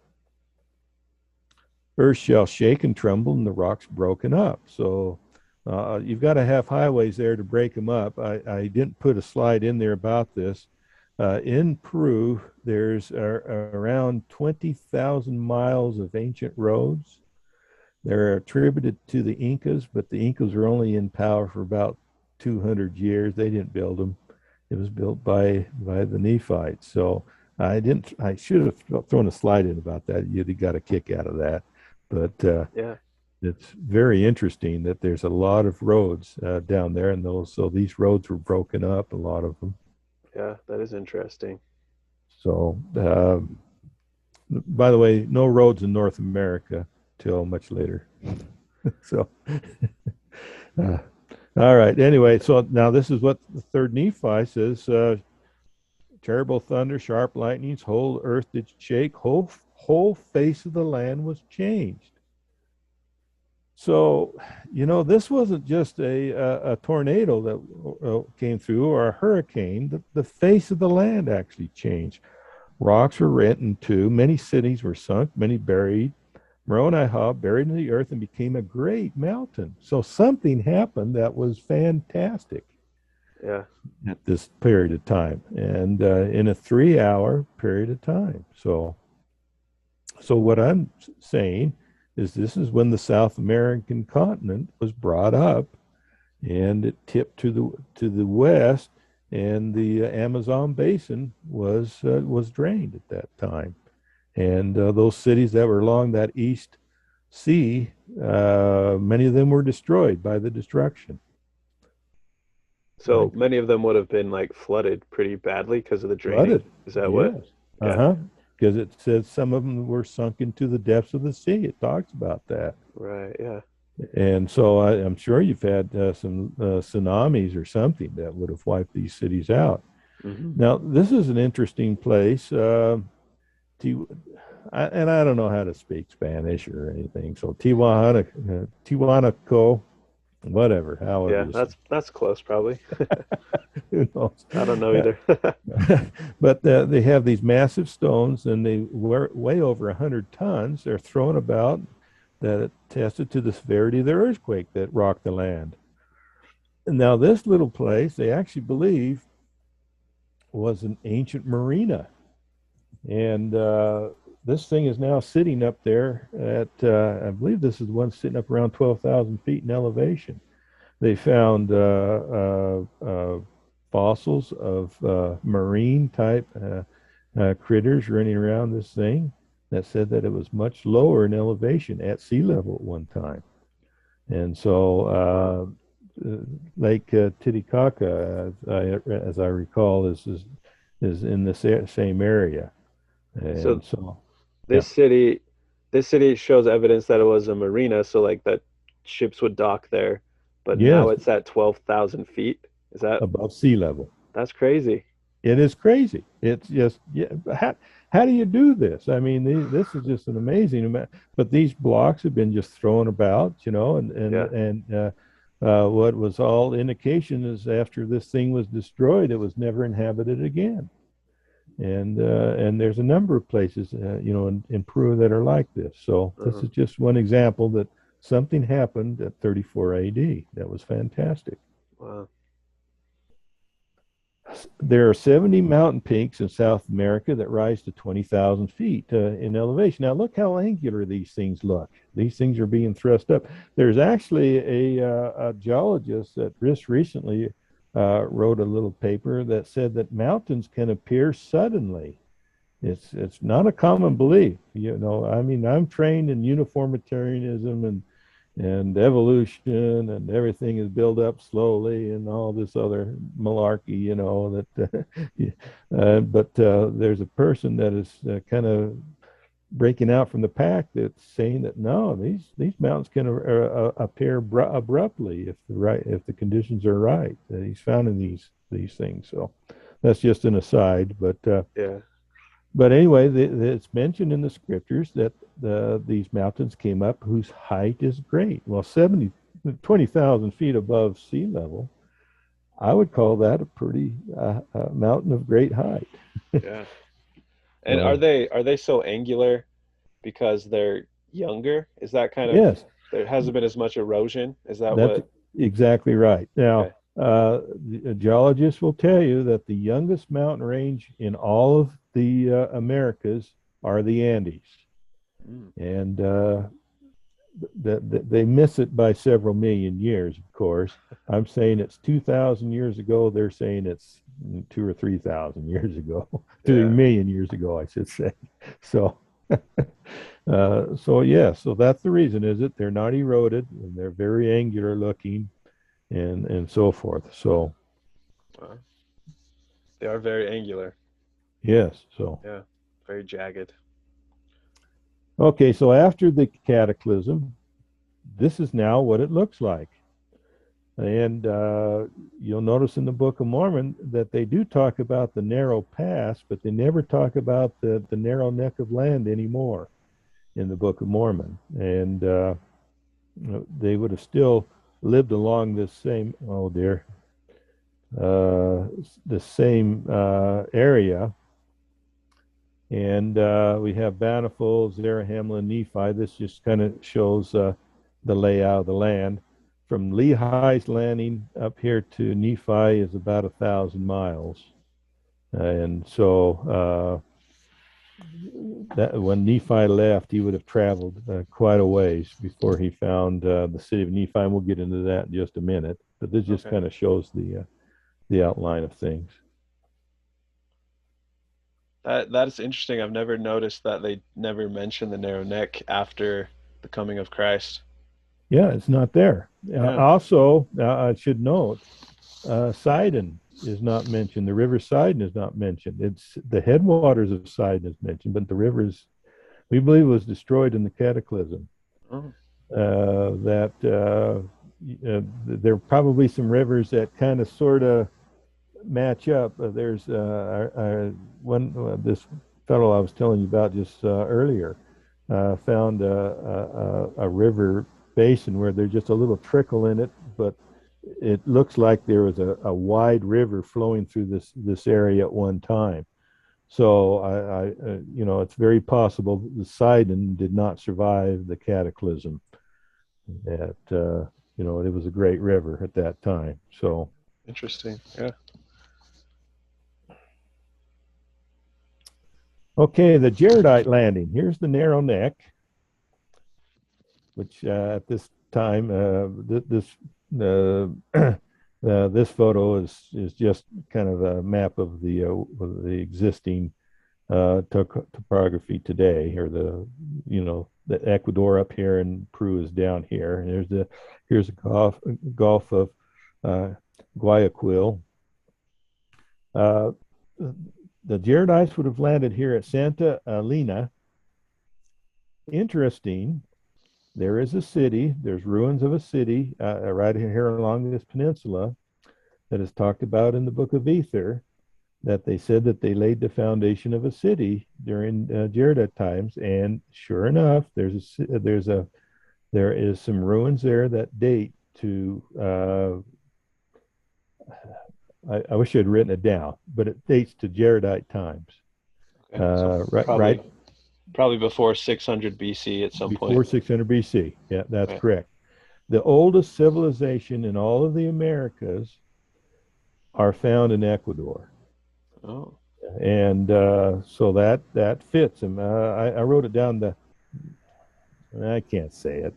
Speaker 2: Earth shall shake and tremble and the rocks broken up. So you've got to have highways there to break them up. I didn't put a slide in there about this. In Peru, there's around 20,000 miles of ancient roads. They're attributed to the Incas, but the Incas were only in power for about 200 years. They didn't build them. It was built by the Nephites. So I should have thrown a slide in about that. You'd have got a kick out of that. But
Speaker 3: yeah,
Speaker 2: it's very interesting that there's a lot of roads down there, and these roads were broken up, a lot of them.
Speaker 3: Yeah, that is interesting.
Speaker 2: So, by the way, no roads in North America till much later. So, all right. Anyway, so now this is what the third Nephi says: terrible thunder, sharp lightnings, whole earth did shake, whole face of the land was changed. So, this wasn't just a tornado that came through or a hurricane. The face of the land actually changed. Rocks were rent in two. Many cities were sunk, many buried. Moroni buried in the earth and became a great mountain. So something happened that was fantastic
Speaker 3: Yeah.
Speaker 2: at this period of time, and in a 3-hour period of time. So what I'm saying is this is when the South American continent was brought up, and it tipped to the west, and the Amazon basin was drained at that time, and those cities that were along that east sea, many of them were destroyed by the destruction.
Speaker 3: So
Speaker 2: Like
Speaker 3: many of them would have been like flooded pretty badly because of the draining.
Speaker 2: flooded,
Speaker 3: Is that what?
Speaker 2: yes,
Speaker 3: Yeah.
Speaker 2: because it says some of them were sunk into the depths of the sea. It talks about that.
Speaker 3: Right. Yeah.
Speaker 2: And so I'm sure you've had some tsunamis or something that would have wiped these cities out.
Speaker 3: Hmm.
Speaker 2: Now, this is an interesting place. And I don't know how to speak Spanish or anything. So Tiwanaco, whatever, however
Speaker 3: Yeah.
Speaker 2: you say
Speaker 3: That's close, probably.
Speaker 2: it. Who knows?
Speaker 3: I don't know either.
Speaker 2: But they have these massive stones, and they weigh over 100 tons. They're thrown about that attested to the severity of the earthquake that rocked the land. And now, this little place, they actually believe, was an ancient marina. And this thing is now sitting up there at, I believe this is the one sitting up around 12,000 feet in elevation. They found fossils of marine type critters running around this thing that said that it was much lower in elevation at sea level at one time. And so Lake Titicaca, as I recall, is in the same area.
Speaker 3: So
Speaker 2: And so, yeah,
Speaker 3: this city, this city shows evidence that it was a marina, so like that ships would dock there, but now
Speaker 2: yes,
Speaker 3: it's at 12,000 feet. Is that
Speaker 2: above sea level.
Speaker 3: that's crazy?
Speaker 2: It is crazy. It's just, yeah. How do you do this? I mean, this is just an amazing amount. But these blocks have been just thrown about,
Speaker 3: Yeah.
Speaker 2: and what was all indication is after this thing was destroyed, it was never inhabited again. And there's a number of places, in Peru that are like this. So this
Speaker 3: Uh-huh.
Speaker 2: is just one example that something happened at 34 AD that was fantastic.
Speaker 3: Wow.
Speaker 2: There are 70 mountain peaks in South America that rise to 20,000 feet in elevation. Now, look how angular these things look. These things are being thrust up. There's actually a geologist that just recently wrote a little paper that said that mountains can appear suddenly. It's not a common belief. I mean, I'm trained in uniformitarianism and evolution, and everything is built up slowly and all this other malarkey, that but there's a person that is kind of breaking out from the pack that's saying that no, these mountains can appear abruptly if the conditions are right. He's found in these things. So that's just an aside, but
Speaker 3: Yeah.
Speaker 2: but anyway, it's mentioned in the scriptures that these mountains came up whose height is great. Well, 20,000 feet above sea level, I would call that a pretty mountain of great height.
Speaker 3: Yeah. And
Speaker 2: So,
Speaker 3: are they so angular because they're younger? Is that kind of
Speaker 2: yes,
Speaker 3: there hasn't been as much erosion? Is that
Speaker 2: that's
Speaker 3: what?
Speaker 2: exactly right. Now,
Speaker 3: Okay.
Speaker 2: the geologists will tell you that the youngest mountain range in all of the Americas are the Andes.
Speaker 3: Mm.
Speaker 2: And that they miss it by several million years, of course. I'm saying it's 2,000 years ago. They're saying it's 2 or 3,000 years ago, 3 million years ago, I should say. So, so that's the reason. Is it? They're not eroded and they're very angular looking, and so forth. So,
Speaker 3: Wow. They are very angular.
Speaker 2: yes. So,
Speaker 3: Yeah. Very jagged.
Speaker 2: okay. So after the cataclysm, this is now what it looks like. And you'll notice in the Book of Mormon that they do talk about the narrow pass, but they never talk about the narrow neck of land anymore in the Book of Mormon. And they would have still lived along this same, oh dear, the same area. And we have Bountiful, Zarahemla, Nephi. This just kind of shows the layout of the land. From Lehi's landing up here to Nephi is about 1,000 miles. And so that when Nephi left, he would have traveled quite a ways before he found the city of Nephi. And we'll get into that in just a minute. But this just kind of shows the outline of things.
Speaker 1: That's interesting. I've never noticed that they never mentioned the narrow neck after the coming of Christ.
Speaker 2: Yeah, it's not there.
Speaker 1: Yeah.
Speaker 2: Also, I should note, Sidon is not mentioned. The river Sidon is not mentioned. It's the headwaters of Sidon is mentioned, but the river is, we believe, was destroyed in the cataclysm.
Speaker 1: Oh.
Speaker 2: There are probably some rivers that kind of sort of match up. There's this fellow I was telling you about just earlier found a river basin where there's just a little trickle in it, but it looks like there was a wide river flowing through this area at one time. So it's very possible the Sidon did not survive the cataclysm. That it was a great river at that time. So
Speaker 1: interesting. Yeah.
Speaker 2: Okay, the Jaredite landing. Here's the narrow neck, which at this time, this photo is just kind of a map of the existing topography today, or the Ecuador up here and Peru is down here. And here's the Gulf of Guayaquil. The Jaredites would have landed here at Santa Elena. Interesting, there is a city, there's ruins of a city right here along this peninsula that is talked about in the Book of Ether, that they said that they laid the foundation of a city during Jaredite times, and sure enough, there is some ruins there that date to I wish I had written it down, but it dates to Jaredite times.
Speaker 1: Okay. So probably before 600 BC at some point.
Speaker 2: Before 600 BC. Yeah, that's correct. The oldest civilization in all of the Americas are found in Ecuador.
Speaker 1: Oh.
Speaker 2: And so that fits them. I wrote it down I can't say it.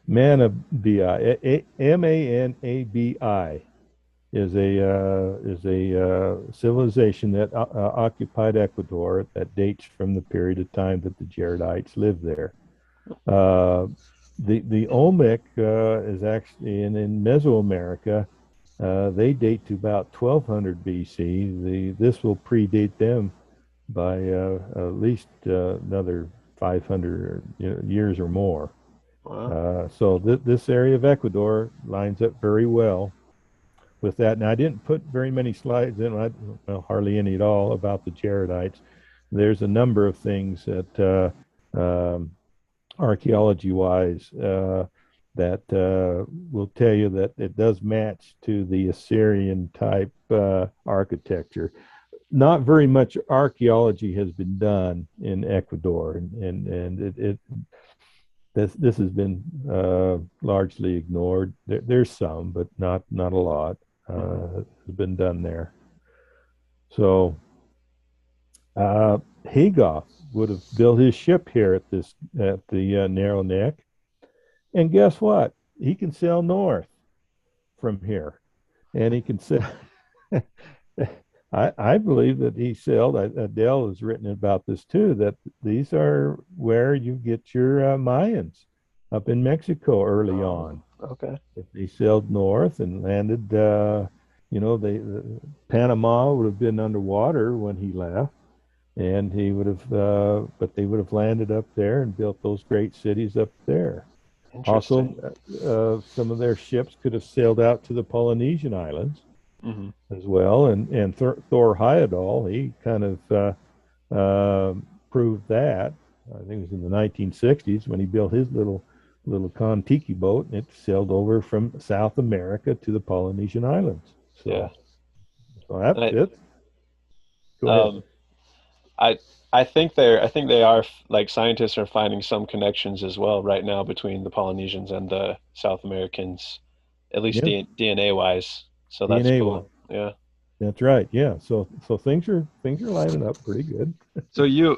Speaker 2: Manabi, Manabi. Is a civilization that occupied Ecuador that dates from the period of time that the Jaredites lived there. The Olmec is actually in Mesoamerica. They date to about 1200 BC. This will predate them by at least another 500 years or more.
Speaker 1: Wow.
Speaker 2: So this area of Ecuador lines up very well with that. Now, I didn't put very many slides in, hardly any at all, about the Jaredites. There's a number of things that archaeology-wise that will tell you that it does match to the Assyrian type architecture. Not very much archaeology has been done in Ecuador, and this has been largely ignored. There's some, but not a lot has been done there. So Hagoff would have built his ship here at the narrow neck, and guess what? He can sail north from here, and he can sail. I believe that he sailed. Adele has written about this too. That these are where you get your Mayans up in Mexico early on.
Speaker 3: Okay.
Speaker 2: If they sailed north and landed, Panama would have been underwater when he left, and he would have, but they would have landed up there and built those great cities up there. Also, some of their ships could have sailed out to the Polynesian islands as well, and Thor Heyerdahl, he kind of proved that. I think it was in the 1960s when he built his little little Kon-Tiki boat, and it sailed over from South America to the Polynesian islands.
Speaker 1: Yeah.
Speaker 2: So that
Speaker 1: And
Speaker 2: fits. Go ahead.
Speaker 1: um, I I think they are like scientists are finding some connections as well right now between the Polynesians and the South Americans, at least
Speaker 2: Yeah,
Speaker 1: DNA wise. So that's
Speaker 2: DNA
Speaker 1: cool.
Speaker 2: one.
Speaker 1: Yeah.
Speaker 2: That's right. Yeah. So things are lining up pretty good.
Speaker 1: So you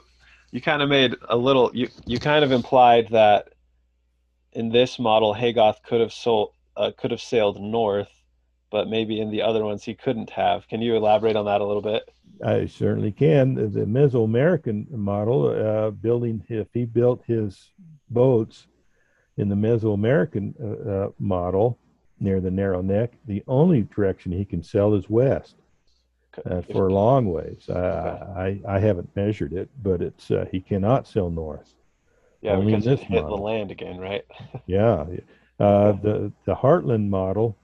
Speaker 1: kind of made a little you kind of implied that in this model Haygoth could have sailed north, but maybe in the other ones he couldn't have. Can you elaborate on that a little bit?
Speaker 2: I certainly can. The Mesoamerican model, building if he built his boats in the Mesoamerican model near the narrow neck, the only direction he can sail is west
Speaker 1: If,
Speaker 2: for long ways.
Speaker 1: okay.
Speaker 2: I haven't measured it, but it's he cannot sail north.
Speaker 1: Yeah,
Speaker 2: Only in
Speaker 1: because he'd
Speaker 2: this
Speaker 1: hit the
Speaker 2: model.
Speaker 1: land again, right?
Speaker 2: Yeah.
Speaker 1: Okay.
Speaker 2: The Heartland model,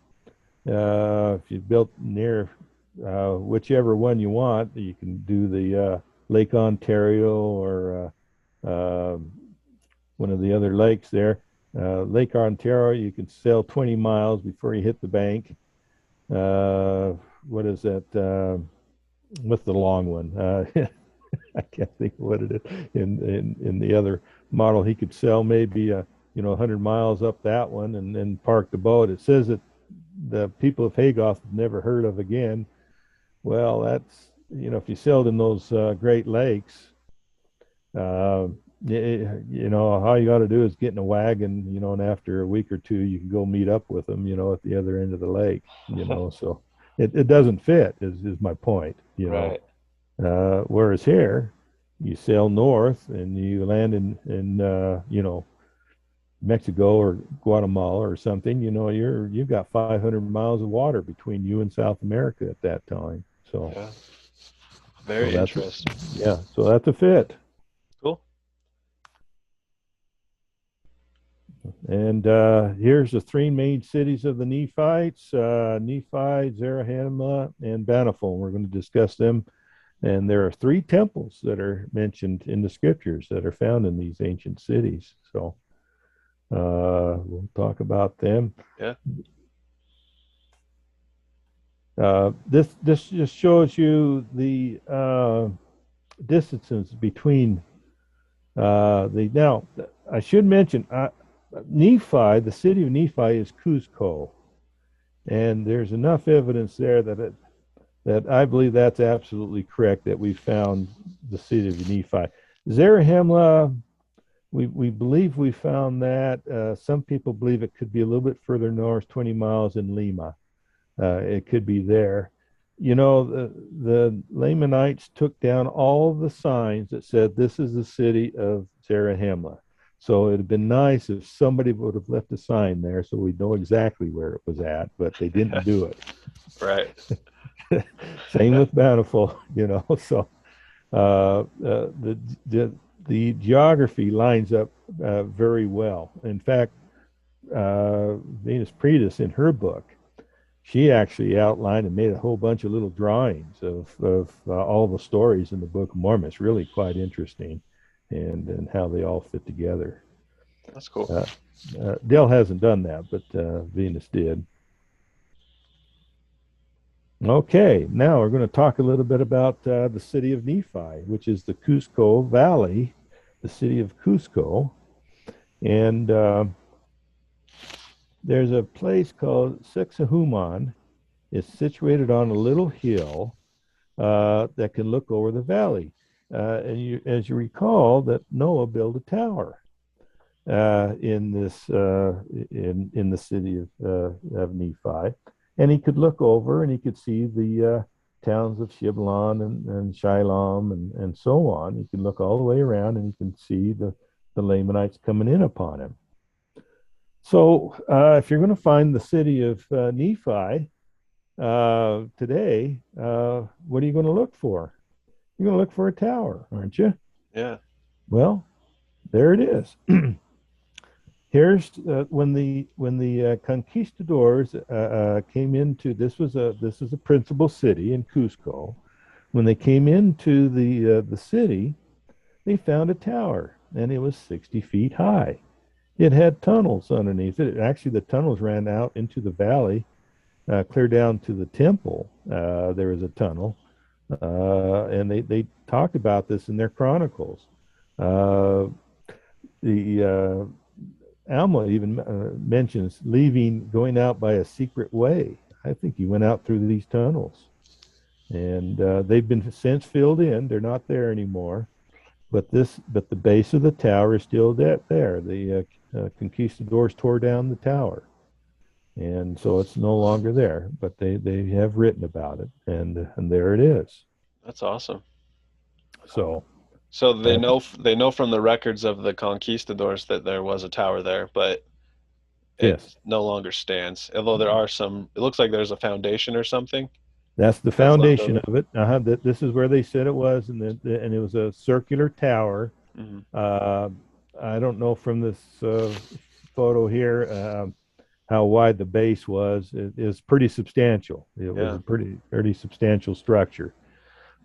Speaker 2: if you built near whichever one you want, you can do the Lake Ontario or one of the other lakes there. Lake Ontario, you can sail 20 miles before you hit the bank. Uh, what is that? What's the long one? I can't think of what it is. In the other model, he could sell maybe 100 miles up that one and then park the boat. It says that the people of Haygoth have never heard of again. Well, that's if you sailed in those Great Lakes, uh, all you got to do is get in a wagon, and after a week or two, you can go meet up with them, at the other end of the lake, So it doesn't fit, is my point.
Speaker 1: Right.
Speaker 2: Whereas here, you sail north and you land in Mexico or Guatemala or something. You've got 500 miles of water between you and South America at that time. So
Speaker 1: Yeah.
Speaker 2: so
Speaker 1: Very
Speaker 2: that's
Speaker 1: interesting.
Speaker 2: yeah. So that's a fit.
Speaker 1: Cool.
Speaker 2: And here's the three main cities of the Nephites: Nephi, Zarahemla, and Banapho. We're going to discuss them. And there are three temples that are mentioned in the scriptures that are found in these ancient cities. So we'll talk about them.
Speaker 1: Yeah.
Speaker 2: This just shows you the distances between the. Now, I should mention Nephi, the city of Nephi, is Cuzco, and there's enough evidence there that I believe that's absolutely correct. That we found the city of Nephi. Zarahemla, we believe we found that. Some people believe it could be a little bit further north, 20 miles in Lima. It could be there. The Lamanites took down all the signs that said this is the city of Zarahemla. So it'd have been nice if somebody would have left a sign there so we know exactly where it was at, but they didn't do it.
Speaker 1: Right.
Speaker 2: Same with Bountiful, So the geography lines up very well. In fact, Venus Pretis in her book, she actually outlined and made a whole bunch of little drawings of all the stories in the Book of Mormon. It's really quite interesting, and how they all fit together.
Speaker 1: That's cool.
Speaker 2: Dell hasn't done that, but Venus did. Okay, now we're going to talk a little bit about the city of Nephi, which is the Cusco Valley, the city of Cusco. And there's a place called Sexahuman. It's situated on a little hill that can look over the valley. And as you recall, that Noah built a tower in the city of Nephi, and he could look over and he could see the towns of Shiblon and Shilam and so on. He can look all the way around and he can see the Lamanites coming in upon him. So if you're going to find the city of Nephi today, what are you going to look for? You're going to look for a tower, aren't you?
Speaker 1: Yeah.
Speaker 2: Well, there it is. Here's when the conquistadors came into this is a principal city in Cusco. When they came into the city, they found a tower, and it was 60 feet high, It had tunnels underneath it. Actually, the tunnels ran out into the valley, clear down to the temple. There was a tunnel, and they talk about this in their chronicles. Uh, the Alma even mentions going out by a secret way. I think he went out through these tunnels, and they've been since filled in. They're not there anymore. But the base of the tower is still there. The conquistadors tore down the tower, and so it's no longer there. But they have written about it, and there it is.
Speaker 1: That's awesome.
Speaker 2: So
Speaker 1: So
Speaker 2: that
Speaker 1: they know from the records of the conquistadors that there was a tower there, but it
Speaker 2: yes,
Speaker 1: no longer stands. Although there are some, it looks like there's a foundation or something
Speaker 2: that's the
Speaker 1: that's left
Speaker 2: foundation
Speaker 1: over.
Speaker 2: of it. That this is where they said it was, and it was a circular tower.
Speaker 1: Hmm.
Speaker 2: Uh, I don't know from this photo here how wide the base was. It is pretty substantial. It was
Speaker 1: Yeah,
Speaker 2: a pretty substantial structure,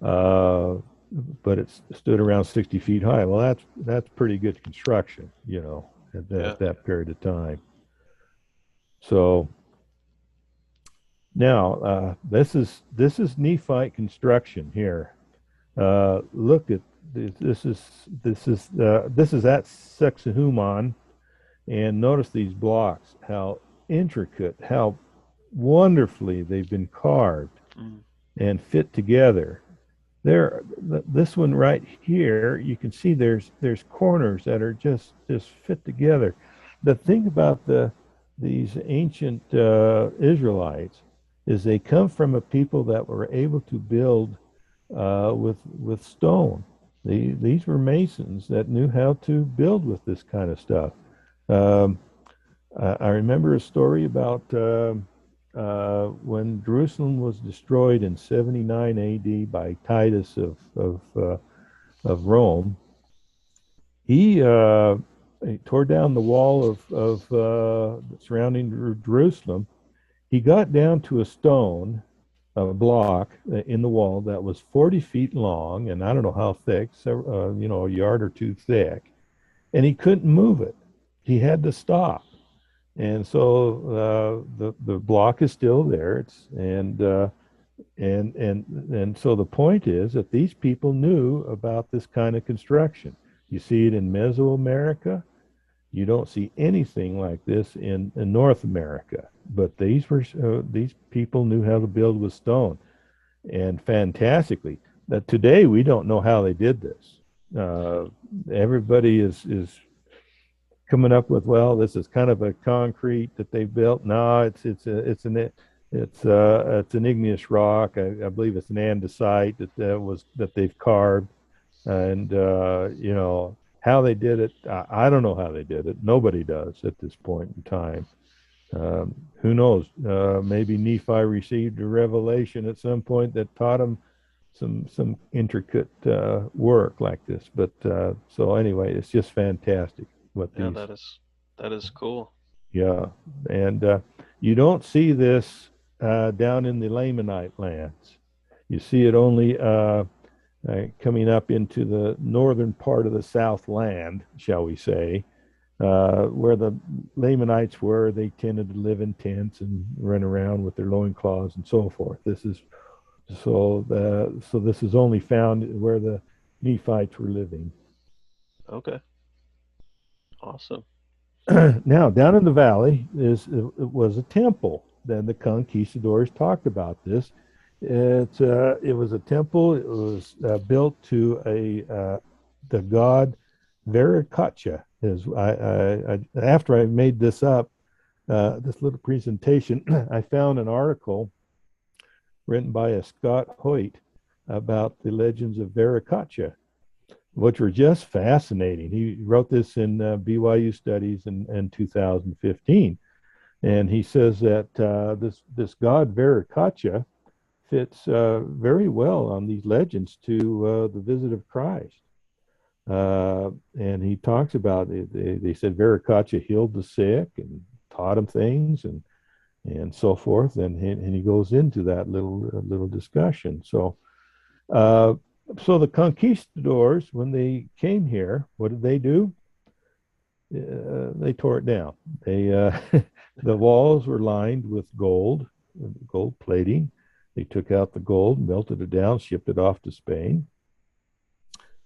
Speaker 2: uh, but it stood around 60 feet high. Well, that's pretty good construction,
Speaker 1: yeah.
Speaker 2: at that period of time. So now this is Nephite construction here. Look at this. This is at Sexahumon, and notice these blocks. How intricate, how wonderfully they've been carved
Speaker 1: Mm.
Speaker 2: and fit together. There, this one right here, you can see there's corners that are just fit together. The thing about these ancient Israelites is they come from a people that were able to build with stone. These were masons that knew how to build with this kind of stuff. Um, I remember a story about when Jerusalem was destroyed in 79 A.D. by Titus of Rome. He tore down the wall of surrounding Jerusalem. He got down to a stone, a block in the wall that was 40 feet long, and I don't know how thick, so, a yard or two thick, and he couldn't move it. He had to stop, and so the block is still there. And so the point is that these people knew about this kind of construction. You see it in Mesoamerica. You don't see anything like this in North America. But these people knew how to build with stone, and fantastically. That today we don't know how they did this. Uh, Everybody is coming up with, well, this is kind of a concrete that they built. No, it's an igneous rock. I believe it's an andesite that they've carved, and how they did it. I don't know how they did it. Nobody does at this point in time. Who knows? Maybe Nephi received a revelation at some point that taught him some intricate work like this. But so anyway, it's just fantastic what
Speaker 1: Yeah,
Speaker 2: these.
Speaker 1: that is cool.
Speaker 2: Yeah, and you don't see this down in the Lamanite lands. You see it only coming up into the northern part of the South Land, shall we say, where the Lamanites were. They tended to live in tents and run around with their loincloths and so forth. So this is only found where the Nephites were living.
Speaker 1: Okay, awesome.
Speaker 2: Now, down in the valley it was a temple. Then the conquistadors talked about this. It was a temple. It was built to the god Viracocha. After I made this up, this little presentation, I found an article written by a Scott Hoyt about the legends of Viracocha, which were just fascinating. He wrote this in BYU Studies in 2015, and he says that this god Viracocha fits very well on these legends to the visit of Christ. And he talks about it. They said Viracocha healed the sick and taught him things and so forth, and he goes into that little discussion. Uh, so the conquistadors, when they came here, what did they do? they tore it down. They the walls were lined with gold plating. They took out the gold, melted it down, shipped it off to Spain.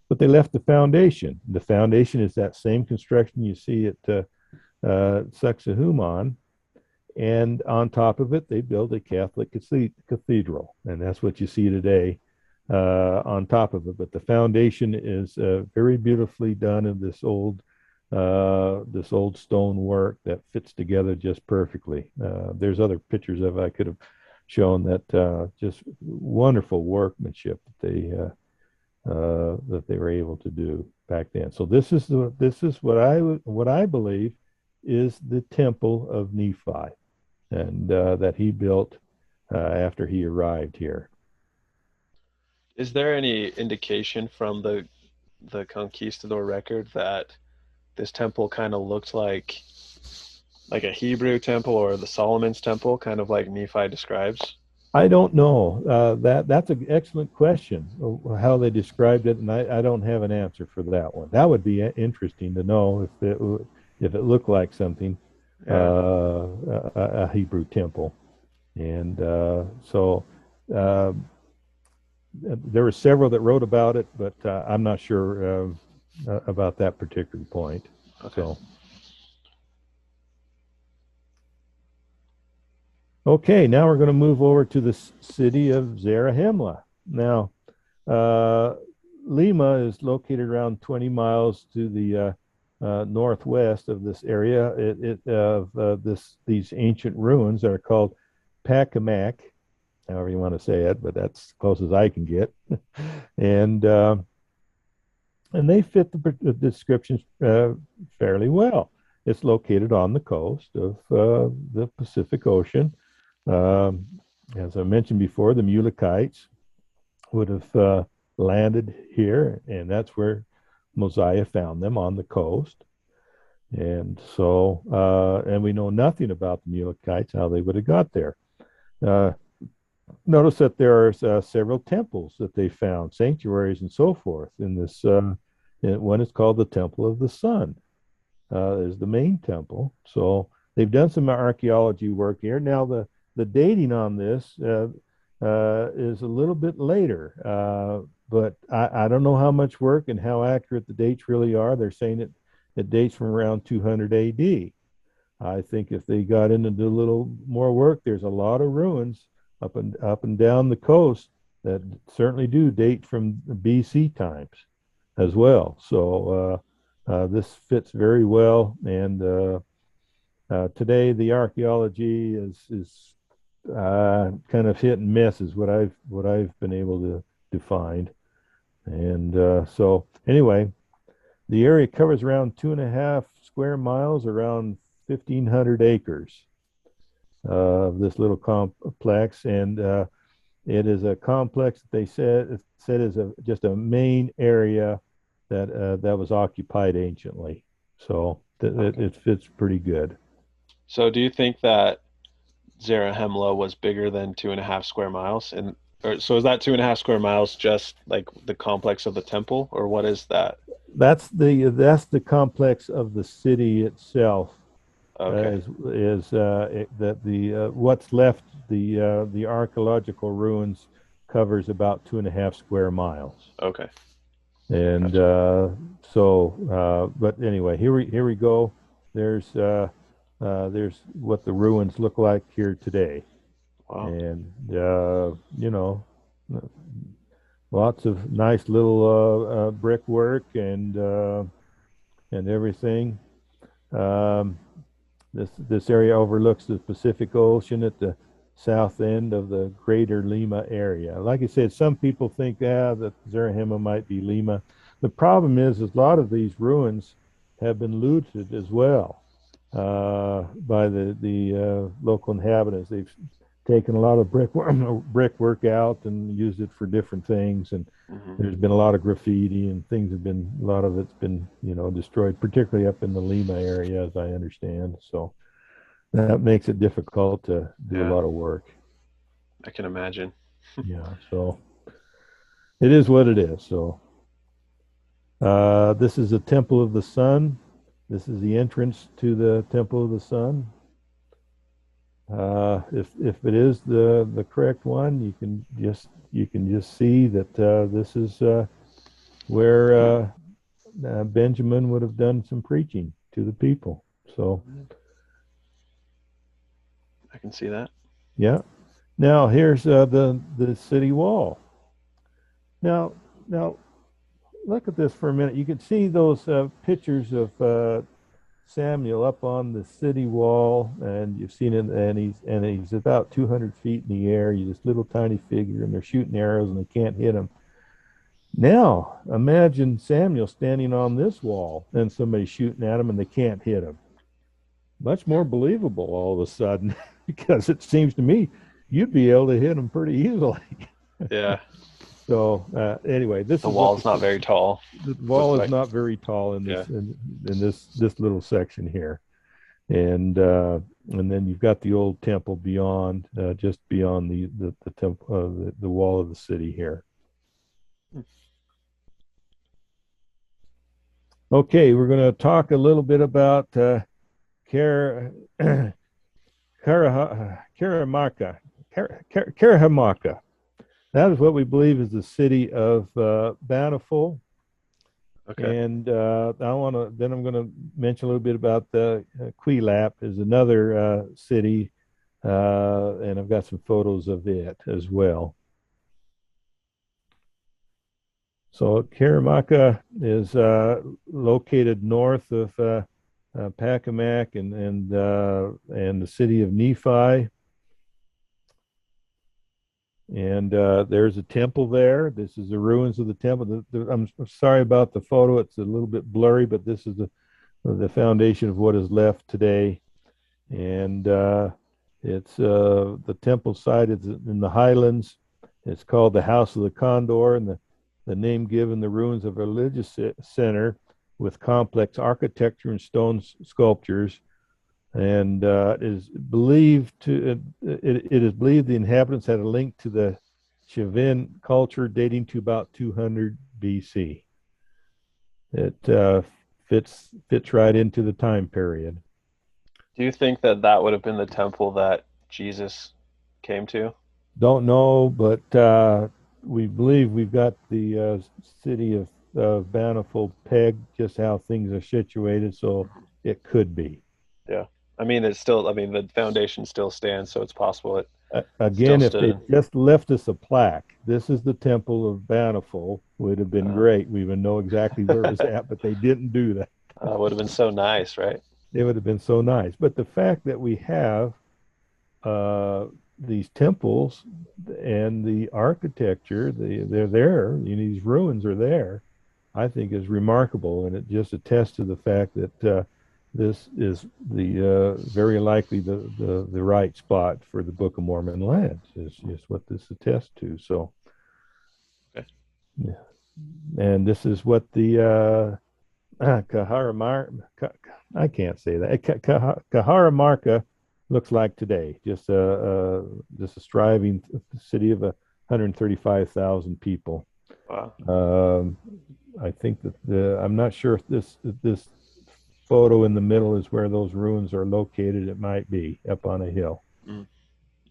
Speaker 2: But they left the foundation. The foundation is that same construction you see at Sacsayhuaman, and on top of it, they built a Catholic cathedral, and that's what you see today on top of it. But the foundation is very beautifully done in this old stone work that fits together just perfectly. There's other pictures of it I could have shown that just wonderful workmanship that they were able to do back then. So this is what I believe is the temple of Nephi, and that he built after he arrived here.
Speaker 3: Is there any indication from the conquistador record that this temple kind of looked like a Hebrew temple or the Solomon's temple, kind of like Nephi describes?
Speaker 2: I don't know. That's an excellent question, how they described it, and I don't have an answer for that one. That would be interesting to know if it looked like something, a Hebrew temple. And so there were several that wrote about it, but I'm not sure about that particular point.
Speaker 3: Okay.
Speaker 2: So. Okay, now we're going to move over to the city of Zarahemla. Now, Lima is located around 20 miles to the northwest of this area. These ancient ruins that are called Pacamac, however you want to say it, but that's as close as I can get. And they fit the description fairly well. It's located on the coast of the Pacific Ocean. As I mentioned before, the Mulekites would have landed here, and that's where Mosiah found them, on the coast. And so, and we know nothing about the Mulekites, how they would have got there. Notice that there are several temples that they found, sanctuaries and so forth in this. One is called the Temple of the Sun. Is the main temple. So they've done some archaeology work here. Now the dating on this is a little bit later, but I don't know how much work and how accurate the dates really are. They're saying it dates from around 200 AD. I think if they got into a little more work, there's a lot of ruins up and down the coast that certainly do date from BC times as well. So this fits very well, and today the archaeology is kind of hit and miss, is what I've been able to find. And so anyway, the area covers around 2.5 square miles, around 1,500 acres of this little complex, and it is a complex that they said is just a main area that was occupied anciently. So it fits pretty good.
Speaker 3: So do you think that Zarahemla was bigger than 2.5 square miles? So is that 2.5 square miles just like the complex of the temple, or what is that?
Speaker 2: That's the complex of the city itself.
Speaker 3: Okay.
Speaker 2: What's left, the archaeological ruins covers about 2.5 square miles.
Speaker 3: Okay.
Speaker 2: And
Speaker 3: gotcha.
Speaker 2: But anyway, here we go. There's what the ruins look like here today.
Speaker 3: Wow.
Speaker 2: And lots of nice little brickwork and everything. This area overlooks the Pacific Ocean at the south end of the greater Lima area. Like I said, some people think that Zarahemla might be Lima. The problem is a lot of these ruins have been looted as well by the local inhabitants. They've taken a lot of brickwork out and used it for different things, and there's been a lot of graffiti, and a lot of it's been destroyed, particularly up in the Lima area, as I understand. So that makes it difficult to do a lot of work.
Speaker 3: I can imagine.
Speaker 2: Yeah, so it is what it is. So this is the Temple of the Sun. This is the entrance to the Temple of the Sun. If it is the correct one, you can just see that this is where Benjamin would have done some preaching to the people. So
Speaker 3: I can see that.
Speaker 2: yeah. Now here's the city wall. Now look at this for a minute. You can see those pictures of Samuel up on the city wall, and you've seen it, and he's about 200 feet in the air. He's this little tiny figure, and they're shooting arrows, and they can't hit him. Now imagine Samuel standing on this wall, and somebody shooting at him, and they can't hit him. Much more believable all of a sudden, because it seems to me you'd be able to hit him pretty easily.
Speaker 3: Yeah.
Speaker 2: So anyway,
Speaker 3: the wall's not very tall.
Speaker 2: The wall is not very tall in this in this little section here, and then you've got the old temple beyond, just beyond the temple, the wall of the city here. Okay, we're going to talk a little bit about Karahamaka. Karahamaka. That is what we believe is the city of Baniful.
Speaker 3: Okay.
Speaker 2: And I'm going to mention a little bit about the Quilap is another city, and I've got some photos of it as well. So Karamaka is located north of Pacamac and the city of Nephi. And there's a temple there. This is the ruins of the temple. I'm sorry about the photo. It's a little bit blurry, but this is the foundation of what is left today. And it's the temple site is in the highlands. It's called the House of the Condor, and the name given the ruins of a religious center with complex architecture and stone sculptures. And it is believed the inhabitants had a link to the Chavin culture dating to about 200 BC. It fits right into the time period.
Speaker 3: Do you think that would have been the temple that Jesus came to?
Speaker 2: Don't know, but we believe we've got the city of Baniful pegged just how things are situated, so it could be.
Speaker 3: Yeah. I mean, the foundation still stands, so it's possible it
Speaker 2: again, if they just left us a plaque, this is the temple of Baniful, would have been great. We would know exactly where it was at, but they didn't do that.
Speaker 3: Would have been so nice, right?
Speaker 2: It would have been so nice. But the fact that we have these temples and the architecture, they're there, these ruins are there, I think is remarkable, and it just attests to the fact that this is the very likely the right spot for the Book of Mormon lands is what this attests to. So,
Speaker 3: okay.
Speaker 2: Yeah, and this is what the I can't say that Kaharamarka looks like today. Just a striving city of 135,000 people.
Speaker 3: Wow.
Speaker 2: I think that I'm not sure if this photo in the middle is where those ruins are located. It might be up on a hill.
Speaker 3: Mm.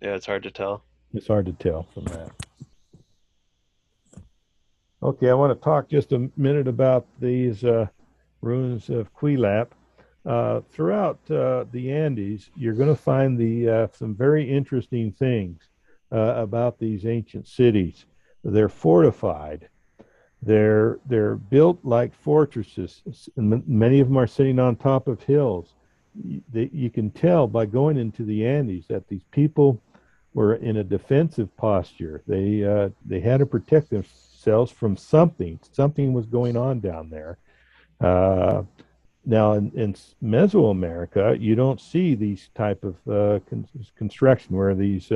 Speaker 3: Yeah, it's hard to tell.
Speaker 2: It's hard to tell from that. Okay, I want to talk just a minute about these ruins of Quilap. Throughout the Andes, you're going to find some very interesting things about these ancient cities. They're fortified. They're built like fortresses. Many of them are sitting on top of hills. You can tell by going into the Andes that these people were in a defensive posture. They had to protect themselves from something. Something was going on down there. Now in Mesoamerica, you don't see these type of construction where these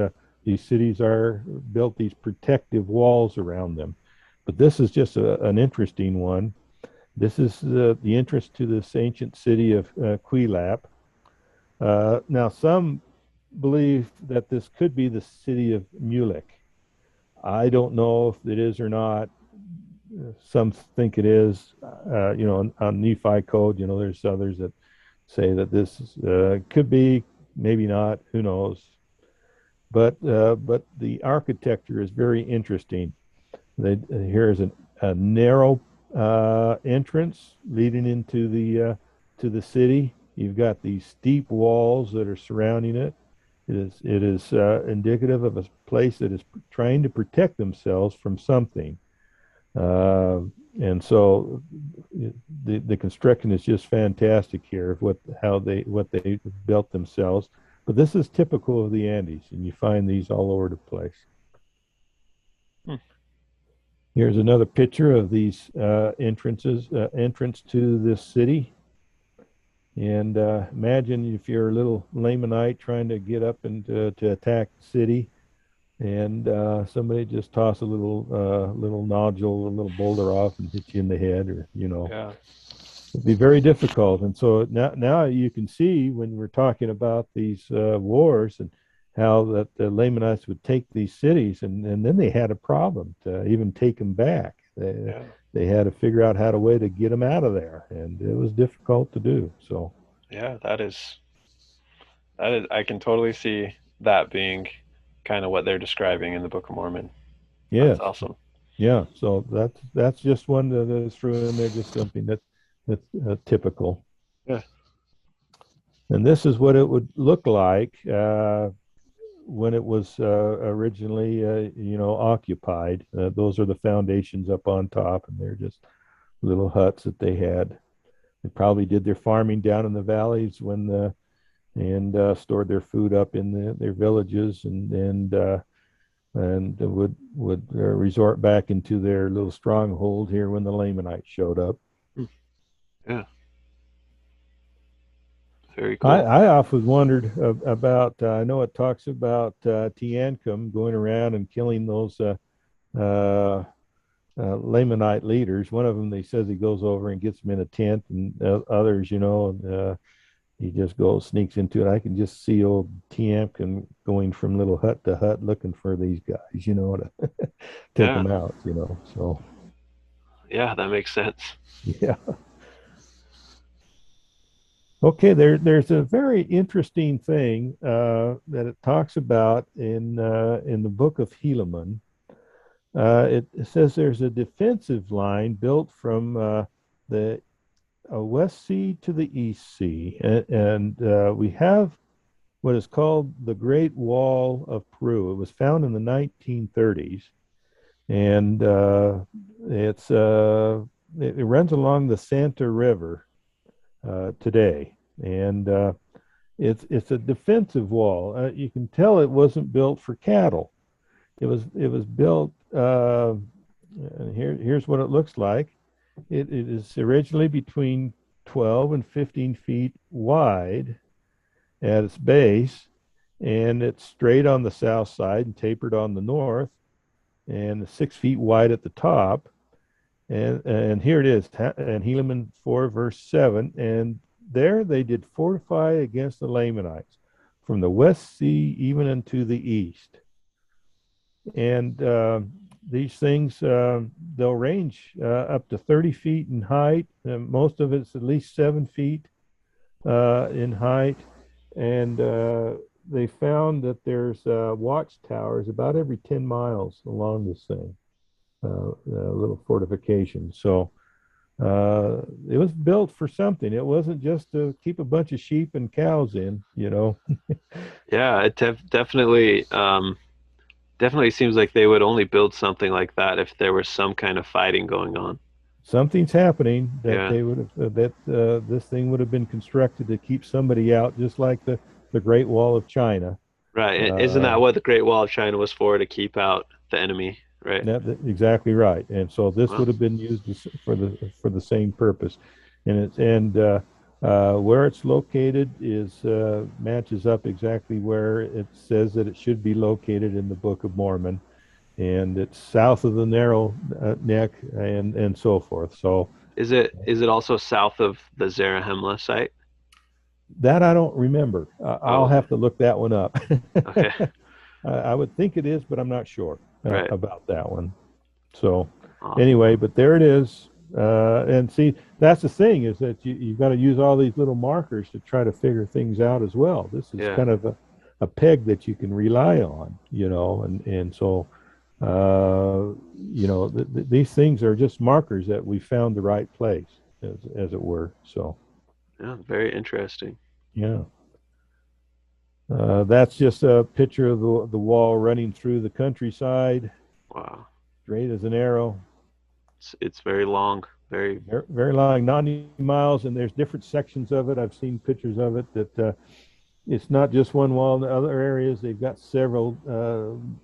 Speaker 2: cities are built, these protective walls around them. But this is just an interesting one. This is the entrance to this ancient city of Quilap. Now, some believe that this could be the city of Mulek. I don't know if it is or not. Some think it is. on Nephi code, there's others that say that this could be, maybe not, who knows. But the architecture is very interesting. Here's a narrow entrance leading into the city. You've got these steep walls that are surrounding it. It is indicative of a place that is trying to protect themselves from something. And so the construction is just fantastic here of what they built themselves. But this is typical of the Andes, and you find these all over the place. Here's another picture of these entrance to this city. And imagine if you're a little Lamanite trying to get up and to attack the city, and somebody just toss a little nodule, a little boulder off, and hit you in the head, or
Speaker 3: Yeah.
Speaker 2: it'd be very difficult. And so now you can see, when we're talking about these wars, and how that the Lamanites would take these cities, and then they had a problem to even take them back. They had to figure out how way to get them out of there, and it was difficult to do. So
Speaker 3: Yeah, that is, I can totally see that being kind of what they're describing in the Book of Mormon.
Speaker 2: yes,
Speaker 3: That's awesome.
Speaker 2: yeah. So that's just one that is through in there, just something that's typical.
Speaker 3: Yeah.
Speaker 2: And this is what it would look like when it was originally, occupied. Those are the foundations up on top, and they're just little huts that they had. They probably did their farming down in the valleys and stored their food up in their villages, and would resort back into their little stronghold here when the Lamanites showed up.
Speaker 3: Yeah. Very cool.
Speaker 2: I often wondered about. I know it talks about Teancum going around and killing those Lamanite leaders. One of them, they says he goes over and gets them in a tent, and others, he just sneaks into it. I can just see old Teancum going from little hut to hut looking for these guys, to take them out, So
Speaker 3: yeah, that makes sense.
Speaker 2: Yeah. Okay, there's a very interesting thing that it talks about in the book of Helaman. It says there's a defensive line built from the West Sea to the East Sea, and we have what is called the Great Wall of Peru. It was found in the 1930s, and it runs along the Santa River today, and it's a defensive wall. You can tell it wasn't built for cattle. It was built. And here's what it looks like. It is originally between 12 and 15 feet wide at its base, and it's straight on the south side and tapered on the north, and 6 feet wide at the top. And here it is, and Helaman 4, verse 7. And there they did fortify against the Lamanites from the West Sea even unto the east. And these things, they'll range up to 30 feet in height. Most of it's at least 7 feet in height. And they found that there's watchtowers about every 10 miles along this thing. Little fortification. So it was built for something. It wasn't just to keep a bunch of sheep and cows in,
Speaker 3: Yeah, it definitely seems like they would only build something like that if there was some kind of fighting going on.
Speaker 2: Something's happening that they would have this thing would have been constructed to keep somebody out, just like the Great Wall of China.
Speaker 3: Right. Isn't that what the Great Wall of China was for, to keep out the enemy? Right.
Speaker 2: Exactly right. And so this would have been used for the same purpose. And where it's located is matches up exactly where it says that it should be located in the Book of Mormon, and it's south of the narrow neck and so forth. So
Speaker 3: is it also south of the Zarahemla site?
Speaker 2: That I don't remember. I'll have to look that one up.
Speaker 3: Okay.
Speaker 2: I would think it is, but I'm not sure
Speaker 3: Right.
Speaker 2: about that one. So anyway, but there it is. And see, that's the thing, is that you've got to use all these little markers to try to figure things out as well. This is
Speaker 3: Yeah.
Speaker 2: kind of a peg that you can rely on, and so these things are just markers that we found the right place, as it were. So
Speaker 3: Yeah, very interesting.
Speaker 2: yeah. That's just a picture of the wall running through the countryside,
Speaker 3: Wow.
Speaker 2: straight as an arrow.
Speaker 3: It's very long, very.
Speaker 2: Very, very long, 90 miles, and there's different sections of it. I've seen pictures of it that it's not just one wall. In the other areas, they've got several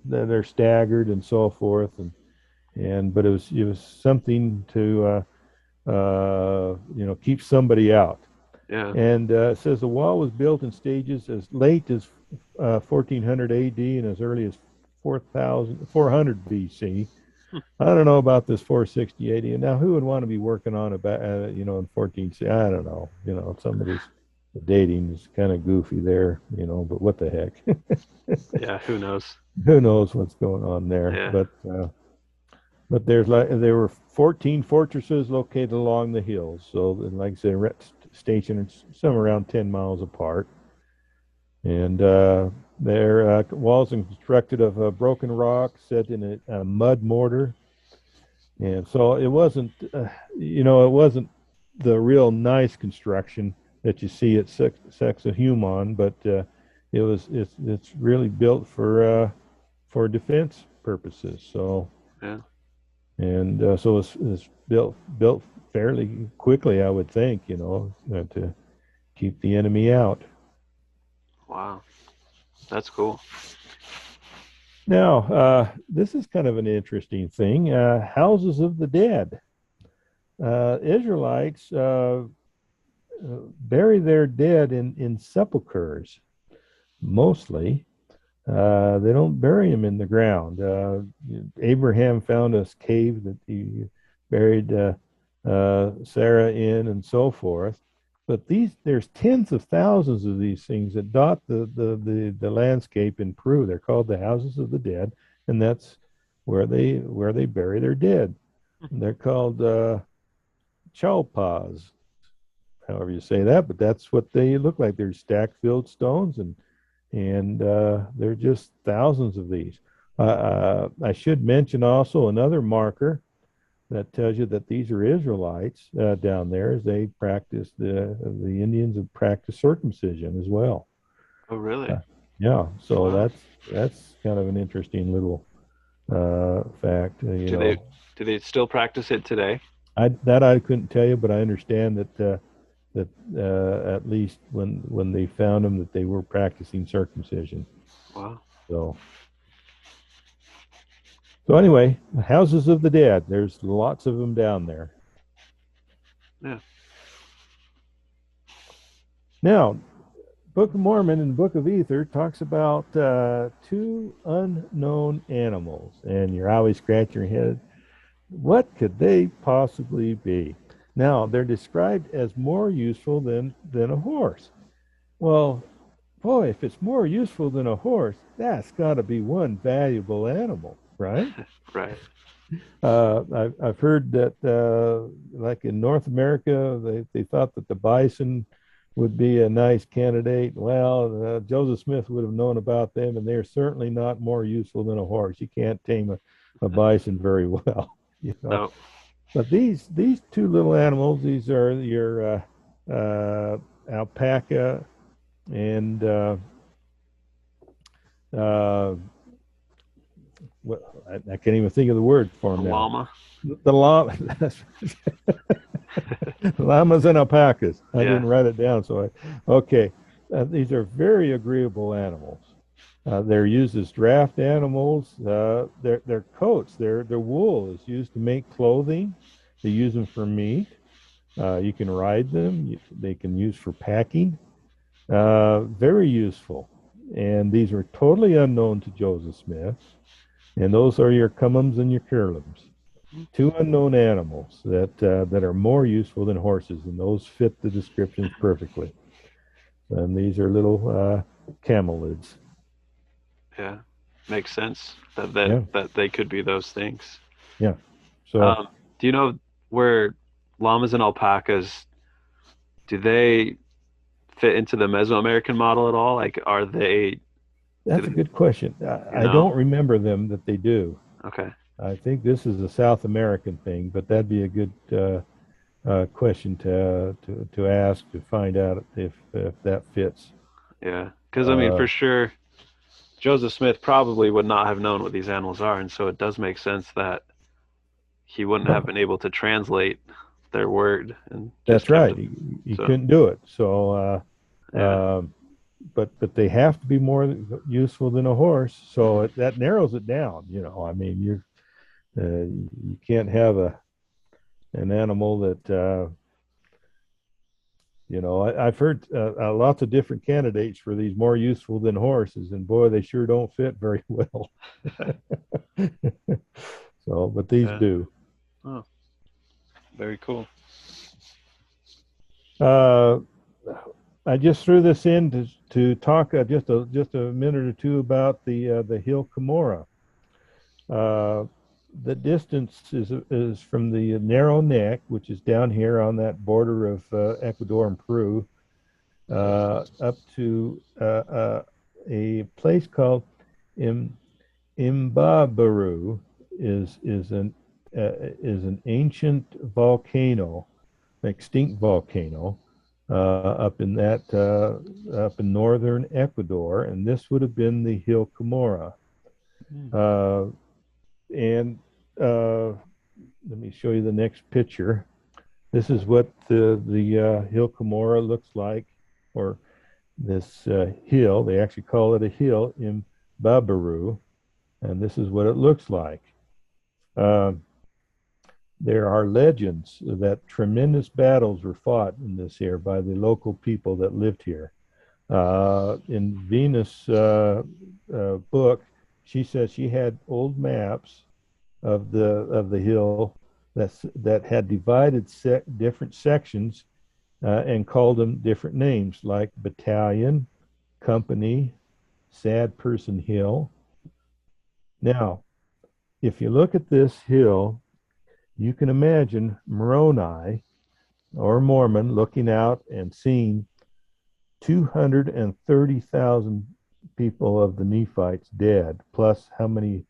Speaker 2: that are staggered and so forth, and but it was something to keep somebody out.
Speaker 3: Yeah.
Speaker 2: And it says the wall was built in stages as late as 1400 AD and as early as 400 BC. I don't know about this 460 AD. And now, who would want to be working on about in 14? I don't know. Some of this dating is kind of goofy there. But what the heck?
Speaker 3: Yeah. Who knows?
Speaker 2: Who knows what's going on there?
Speaker 3: Yeah.
Speaker 2: But there were 14 fortresses located along the hills. So, like I said, stationed some around 10 miles apart. And their walls are constructed of broken rock set in a mud mortar. And so it wasn't the real nice construction that you see at Hexahumon, but it's really built for defense purposes. So
Speaker 3: Yeah.
Speaker 2: and so it's built fairly quickly, I would think, to keep the enemy out.
Speaker 3: Wow. That's cool.
Speaker 2: Now, this is kind of an interesting thing. Houses of the dead. Israelites bury their dead in sepulchres, mostly. They don't bury them in the ground. Abraham found a cave that he buried Sarah in, and so forth. But there's tens of thousands of these things that dot the landscape in Peru. They're called the houses of the dead, and that's where they bury their dead. And they're called chalpas, however you say that, but that's what they look like. They're stacked filled stones, and there are just thousands of these. I should mention also another marker that tells you that these are Israelites down there, as they practice the Indians have practiced circumcision as well.
Speaker 3: Oh, really?
Speaker 2: Yeah, so
Speaker 3: Wow.
Speaker 2: that's kind of an interesting little fact.
Speaker 3: Do they still practice it today?
Speaker 2: I couldn't tell you, but I understand that at least when they found them, that they were practicing circumcision.
Speaker 3: Wow.
Speaker 2: So anyway, houses of the dead. There's lots of them down there.
Speaker 3: Yeah.
Speaker 2: Now, Book of Mormon and Book of Ether talks about two unknown animals, and you're always scratching your head. What could they possibly be? Now, they're described as more useful than a horse. Well, boy, if it's more useful than a horse, that's got to be one valuable animal, right?
Speaker 3: Right.
Speaker 2: I've heard that, like in North America, they thought that the bison would be a nice candidate. Well, Joseph Smith would have known about them, and they're certainly not more useful than a horse. You can't tame a bison very well,
Speaker 3: No.
Speaker 2: But these two little animals, these are your alpaca and I can't even think of the word for them now.
Speaker 3: Llama.
Speaker 2: The llama. Llamas and alpacas. I didn't write it down, so okay. These are very agreeable animals. They're used as draft animals. Their coats, their wool is used to make clothing. They use them for meat. You can ride them. They can use for packing. Very useful. And these were totally unknown to Joseph Smith. And those are your Cumums and your Curlums. Two unknown animals that are more useful than horses, and those fit the descriptions perfectly. And these are little camelids.
Speaker 3: Yeah, makes sense that they could be those things.
Speaker 2: Yeah. So,
Speaker 3: do you know where llamas and alpacas, do they fit into the Mesoamerican model at all? Like, are they?
Speaker 2: That's a good question.
Speaker 3: You
Speaker 2: I
Speaker 3: know?
Speaker 2: don't remember them that they do.
Speaker 3: Okay.
Speaker 2: I think this is a South American thing, but that'd be a good question to ask to find out if that fits.
Speaker 3: Yeah. Because I mean,
Speaker 2: Uh,
Speaker 3: for sure, Joseph Smith probably would not have known what these animals are, and so it does make sense that he wouldn't have been able to translate their word and just
Speaker 2: that's
Speaker 3: kept
Speaker 2: right.
Speaker 3: it.
Speaker 2: He
Speaker 3: So
Speaker 2: couldn't do it. So,
Speaker 3: yeah.
Speaker 2: but they have to be more useful than a horse. So that narrows it down. I mean, you can't have an animal that I've heard lots of different candidates for these more useful than horses, and boy, they sure don't fit very well. So, but these
Speaker 3: Yeah.
Speaker 2: do.
Speaker 3: Oh, very cool.
Speaker 2: Uh, I just threw this in to talk just a minute or two about the Hill Cumorah. Uh, the distance is from the narrow neck, which is down here on that border of Ecuador and Peru, up to a place called Im, Imbabaru is an ancient volcano, extinct volcano, up in northern Ecuador, and this would have been the Hill Cumorah.
Speaker 3: Hmm.
Speaker 2: And let me show you the next picture. This is what the Hill Cumorah looks like, or this hill. They actually call it a hill in Babaru, and this is what it looks like. Um, there are legends that tremendous battles were fought in this here by the local people that lived here. In Venus' book, she says she had old maps of the hill that had divided different sections and called them different names like Battalion, Company, Sad Person Hill. Now, if you look at this hill, you can imagine Moroni or Mormon looking out and seeing 230,000 people of the Nephites dead, plus how many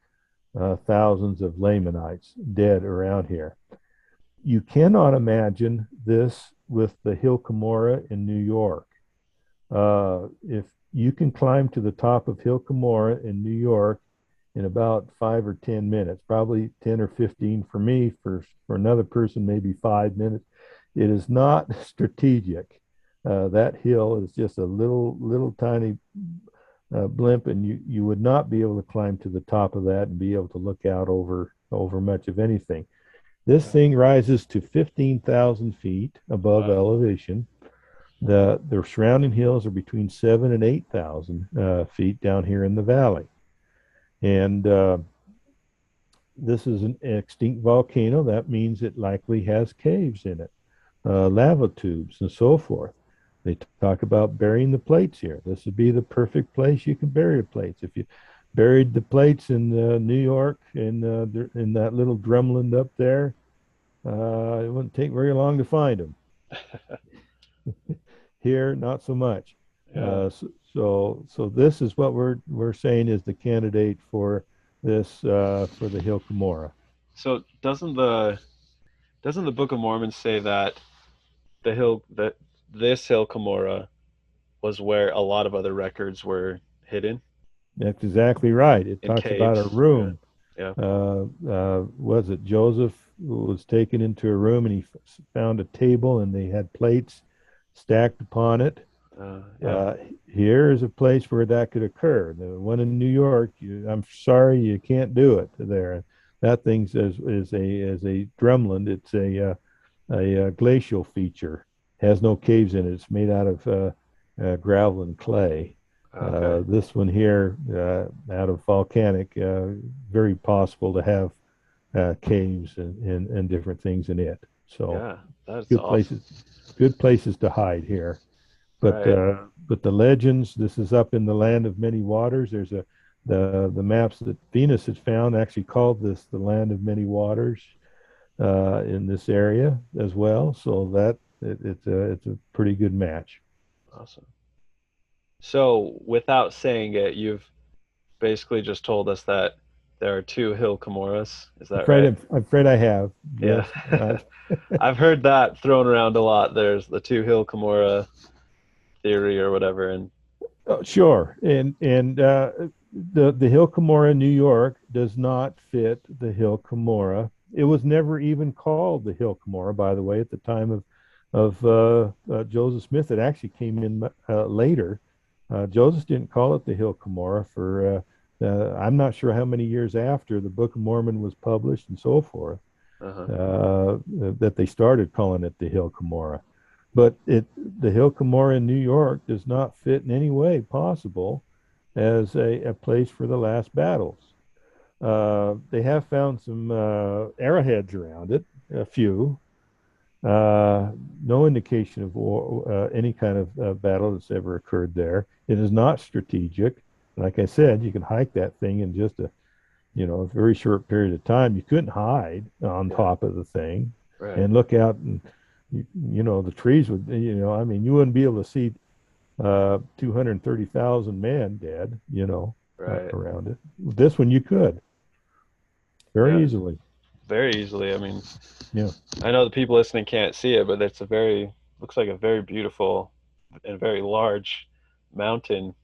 Speaker 2: thousands of Lamanites dead around here. You cannot imagine this with the Hill Cumorah in New York. If you can climb to the top of Hill Cumorah in New York in about 5 or 10 minutes, probably 10 or 15 for me, for another person, maybe 5 minutes. It is not strategic. That hill is just a little tiny blimp, and you would not be able to climb to the top of that and be able to look out over much of anything. This thing rises to 15,000 feet above elevation. The surrounding hills are between 7 and 8,000 feet down here in the valley, and this is an extinct volcano. That means it likely has caves in it, lava tubes, and so forth. They talk about burying the plates here. This would be the perfect place you can bury the plates. If you buried the plates in New York in that little drumlin up there, it wouldn't take very long to find them. Here, not so much.
Speaker 3: Yeah.
Speaker 2: So this is what we're saying is the candidate for this for the Hill Cumorah.
Speaker 3: So doesn't the Book of Mormon say that this Hill Cumorah was where a lot of other records were hidden
Speaker 2: That's exactly right. It
Speaker 3: in
Speaker 2: talks about a
Speaker 3: caves?
Speaker 2: room.
Speaker 3: Yeah.
Speaker 2: Was it Joseph was taken into a room and he found a table and they had plates stacked upon it.
Speaker 3: Yeah.
Speaker 2: Here is a place where that could occur. The one in New York, I'm sorry, you can't do it there. That thing is a drumlin. It's a glacial feature. Has no caves in it. It's made out of gravel and clay.
Speaker 3: Okay.
Speaker 2: This one here, out of volcanic, very possible to have caves and different things in it. So
Speaker 3: Yeah, that's
Speaker 2: good
Speaker 3: awesome.
Speaker 2: places to hide here. But
Speaker 3: Right.
Speaker 2: but the legends, this is up in the land of many waters. There's the maps that Venus had found actually called this the land of many waters. in this area as well. So that it's a pretty good match.
Speaker 3: Awesome. So, without saying it, you've basically just told us that there are two Hill Cumorahs. Is that right?
Speaker 2: I'm afraid I have.
Speaker 3: Yeah.
Speaker 2: Yes. I've,
Speaker 3: I've heard that thrown around a lot. There's the two Hill Cumorah theory or whatever, and
Speaker 2: oh, sure. And the Hill Cumorah, New York, does not fit the Hill Cumorah. It was never even called the Hill Cumorah, by the way, at the time of Joseph Smith. It actually came in later. Joseph didn't call it the Hill Cumorah for I'm not sure how many years after the Book of Mormon was published and so forth
Speaker 3: uh-huh.
Speaker 2: that they started calling it the Hill Cumorah. But the Hill Cumorah in New York does not fit in any way possible as a place for the last battles. They have found some arrowheads around it, a few. No indication of war, any kind of battle that's ever occurred there. It is not strategic. Like I said, you can hike that thing in just a very short period of time. You couldn't hide on top of the thing
Speaker 3: Right.
Speaker 2: and look out, and the trees would, I mean, you wouldn't be able to see 230,000 men dead,
Speaker 3: Right.
Speaker 2: around it. This one you could very
Speaker 3: Yeah.
Speaker 2: easily.
Speaker 3: Very easily. I mean,
Speaker 2: Yeah.
Speaker 3: I know the people listening can't see it, but it's looks like a very beautiful and very large mountain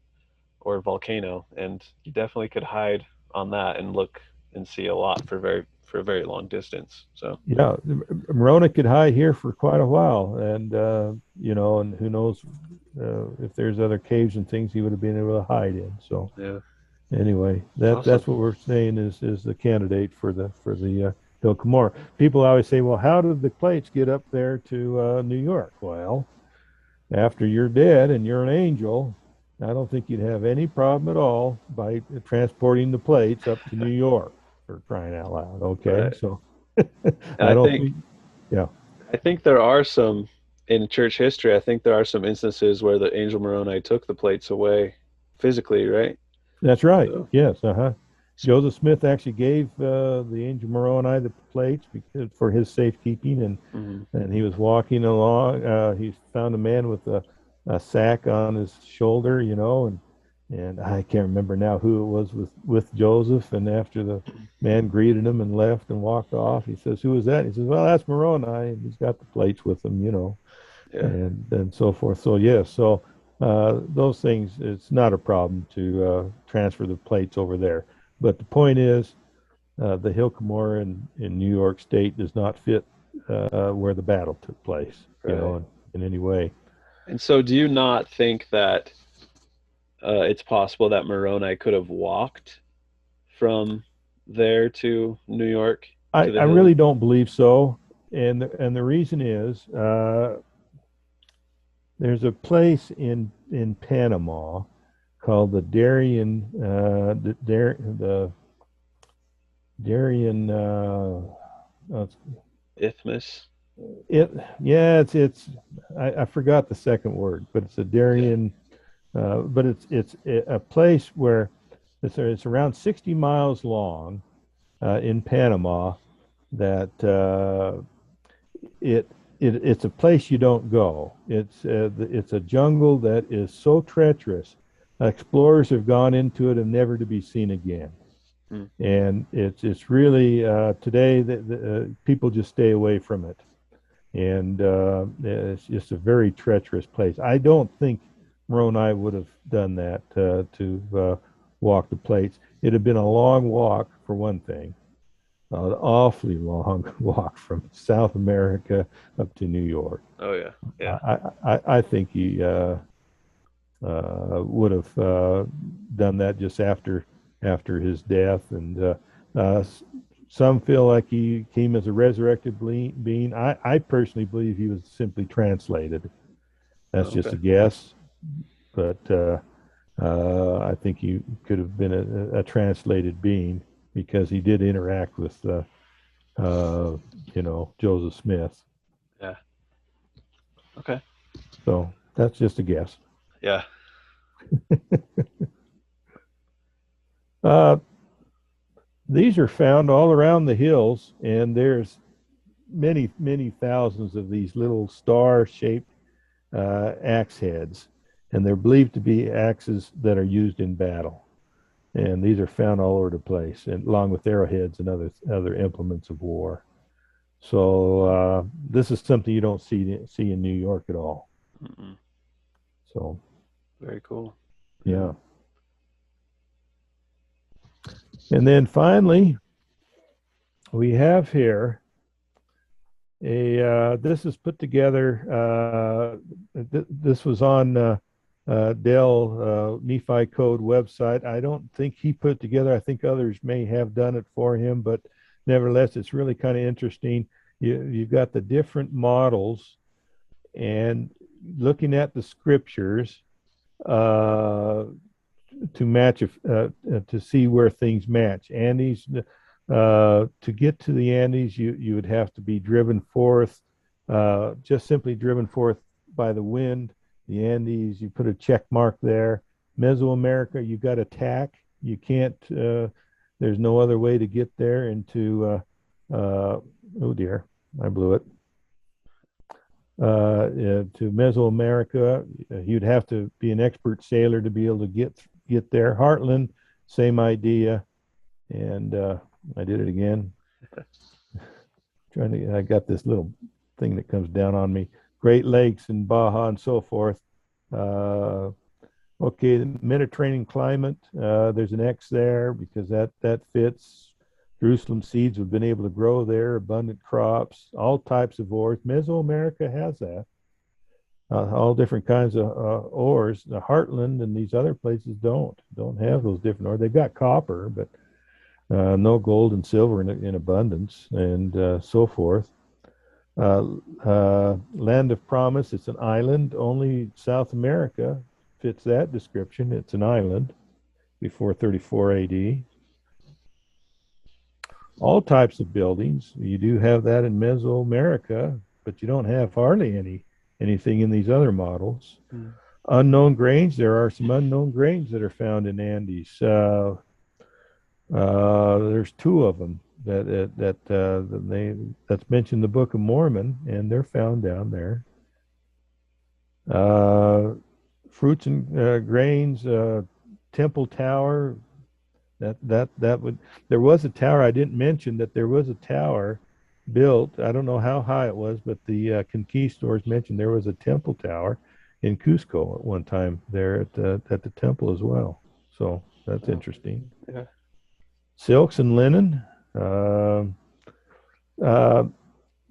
Speaker 3: or volcano, and you definitely could hide on that and look and see a lot for a very long distance. So
Speaker 2: Yeah, Moroni could hide here for quite a while, and and who knows if there's other caves and things he would have been able to hide in. So
Speaker 3: yeah,
Speaker 2: anyway,
Speaker 3: awesome.
Speaker 2: that's what we're saying is the candidate for the Hill Cumorah. People always say, well, how did the plates get up there to New York? Well, after you're dead and you're an angel, I don't think you'd have any problem at all by transporting the plates up to New York, for crying out loud. Okay,
Speaker 3: Right.
Speaker 2: so
Speaker 3: And
Speaker 2: I don't think, yeah.
Speaker 3: I think there are some in church history. I think there are some instances where the angel Moroni took the plates away physically, right?
Speaker 2: That's right.
Speaker 3: So,
Speaker 2: Yes. Uh-huh. Joseph Smith actually gave the angel Moroni the plates for his safekeeping,
Speaker 3: mhm.
Speaker 2: and he was walking along. He found a man with a sack on his shoulder, and I can't remember now who it was with Joseph. And after the man greeted him and left and walked off, he says, "Who is that?" He says, "Well, that's Moroni, and he's got the plates with him,
Speaker 3: Yeah.
Speaker 2: and so forth." So yes, so those things, it's not a problem to transfer the plates over there. But the point is, the Hill Cumorah in New York State does not fit where the battle took place,
Speaker 3: Right.
Speaker 2: in any way.
Speaker 3: And so, do you not think that it's possible that Moroni could have walked from there to New York to the
Speaker 2: I
Speaker 3: hills?
Speaker 2: really don't believe so, and the reason is there's a place in Panama called the Darien.
Speaker 3: Isthmus.
Speaker 2: It yeah, it's I forgot the second word, but it's a
Speaker 3: Okay.
Speaker 2: Darien. But it's a place where it's around 60 miles long in Panama. That it it's a place you don't go. It's a jungle that is so treacherous. Explorers have gone into it and never to be seen again.
Speaker 3: Mm.
Speaker 2: And it's really today people just stay away from it, and it's just a very treacherous place. I don't think Moroni would have done that to walk the plates. It'd have been a long walk for one thing, an awfully long walk from South America up to New York.
Speaker 3: Oh yeah. Yeah.
Speaker 2: I think he would have done that just after his death, and uh, some feel like he came as a resurrected being. I personally believe he was simply translated. That's just
Speaker 3: Okay.
Speaker 2: a guess, but I think he could have been a translated being because he did interact with, Joseph Smith.
Speaker 3: Yeah. Okay.
Speaker 2: So that's just a guess.
Speaker 3: Yeah.
Speaker 2: Uh, these are found all around the hills, and there's many thousands of these little star-shaped axe heads, and they're believed to be axes that are used in battle. And these are found all over the place, and along with arrowheads and other implements of war. So this is something you don't see in New York at all.
Speaker 3: Mm-mm.
Speaker 2: So
Speaker 3: Very cool.
Speaker 2: yeah. And then finally, we have here this is put together. This was on Dell Nephi Code website. I don't think he put it together. I think others may have done it for him, but nevertheless, it's really kind of interesting. You've got the different models, and looking at the scriptures to match to see where things match. Andes, to get to the Andes, you would have to be driven forth, just simply driven forth by the wind. The Andes, you put a check mark there. Mesoamerica, you got to tack. You can't. There's no other way to get there. Into oh dear, I blew it. To Mesoamerica, you'd have to be an expert sailor to be able to get there. Heartland, same idea. And I did it again. I got this little thing that comes down on me. Great Lakes and Baja and so forth. Okay, the Mediterranean climate, there's an X there because that fits. Jerusalem seeds have been able to grow there, abundant crops, all types of ores. Mesoamerica has that. All different kinds of ores. The Heartland and these other places don't have those different ores. They've got copper, but no gold and silver in abundance, and so forth. Land of Promise, it's an island. Only South America fits that description. It's an island before 34 AD. All types of buildings. You do have that in Mesoamerica, but you don't have hardly anything in these other models. Mm. Unknown grains. There are some unknown grains that are found in Andes. There's two of them that's mentioned in the Book of Mormon, and they're found down there. Fruits and grains. Temple Tower. That would. There was a tower. I didn't mention that there was a tower built. I don't know how high it was, but the conquistadors mentioned there was a temple tower in Cusco at one time there at the temple as well. So that's interesting.
Speaker 3: Yeah.
Speaker 2: Silks and linen.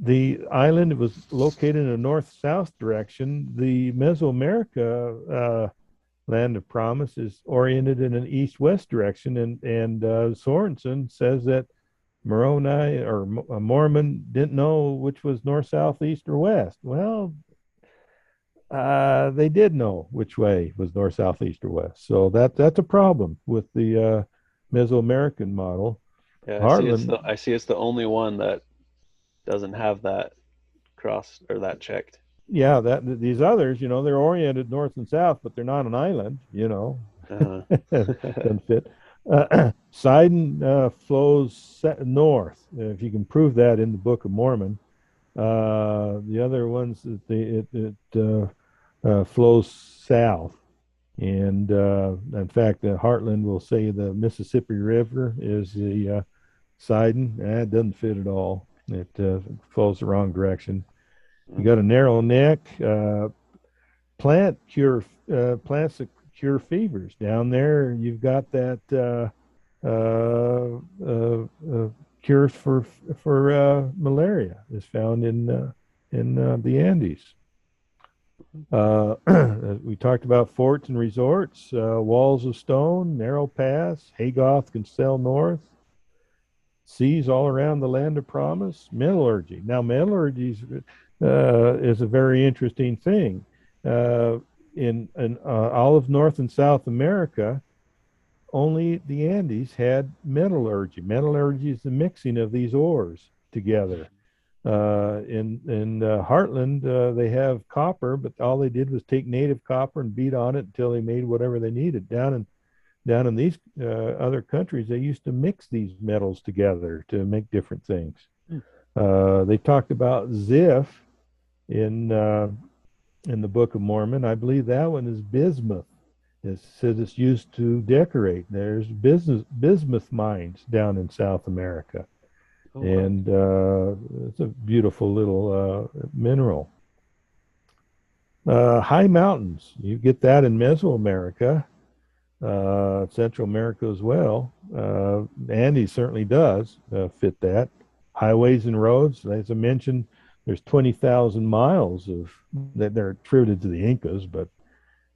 Speaker 2: The island was located in a north-south direction. The Mesoamerica Land of Promise is oriented in an east-west direction, and Sorensen says that Moroni or Mormon didn't know which was north, south, east, or west. Well, they did know which way was north, south, east, or west. So that's a problem with the Mesoamerican model.
Speaker 3: Yeah, I see it's the only one that doesn't have that cross or that checked.
Speaker 2: Yeah, these others, they're oriented north and south, but they're not an island, Doesn't fit. Sidon flows north, if you can prove that in the Book of Mormon. The other ones, it flows south. And in fact, Heartland will say the Mississippi River is the Sidon. It doesn't fit at all. It flows the wrong direction. You got a narrow neck. Plants that cure fevers. Down there, you've got that cures for malaria is found in the Andes. We talked about forts and resorts, walls of stone, narrow paths. Haygoth can sail north. Seas all around the Land of Promise. Metallurgy. Now, metallurgy is a very interesting thing. In all of North and South America, only the Andes had metallurgy. Metallurgy is the mixing of these ores together. In Heartland, they have copper, but all they did was take native copper and beat on it until they made whatever they needed. Down in these other countries, they used to mix these metals together to make different things. They talked about Ziph in in the Book of Mormon. I believe that one is bismuth. It says it's used to decorate. There's bismuth mines down in South America,
Speaker 1: Oh, wow.
Speaker 2: and it's a beautiful little mineral. High mountains, you get that in Mesoamerica, Central America as well. Andes certainly does fit that. Highways and roads, as I mentioned, there's 20,000 miles of that they're attributed to the Incas, but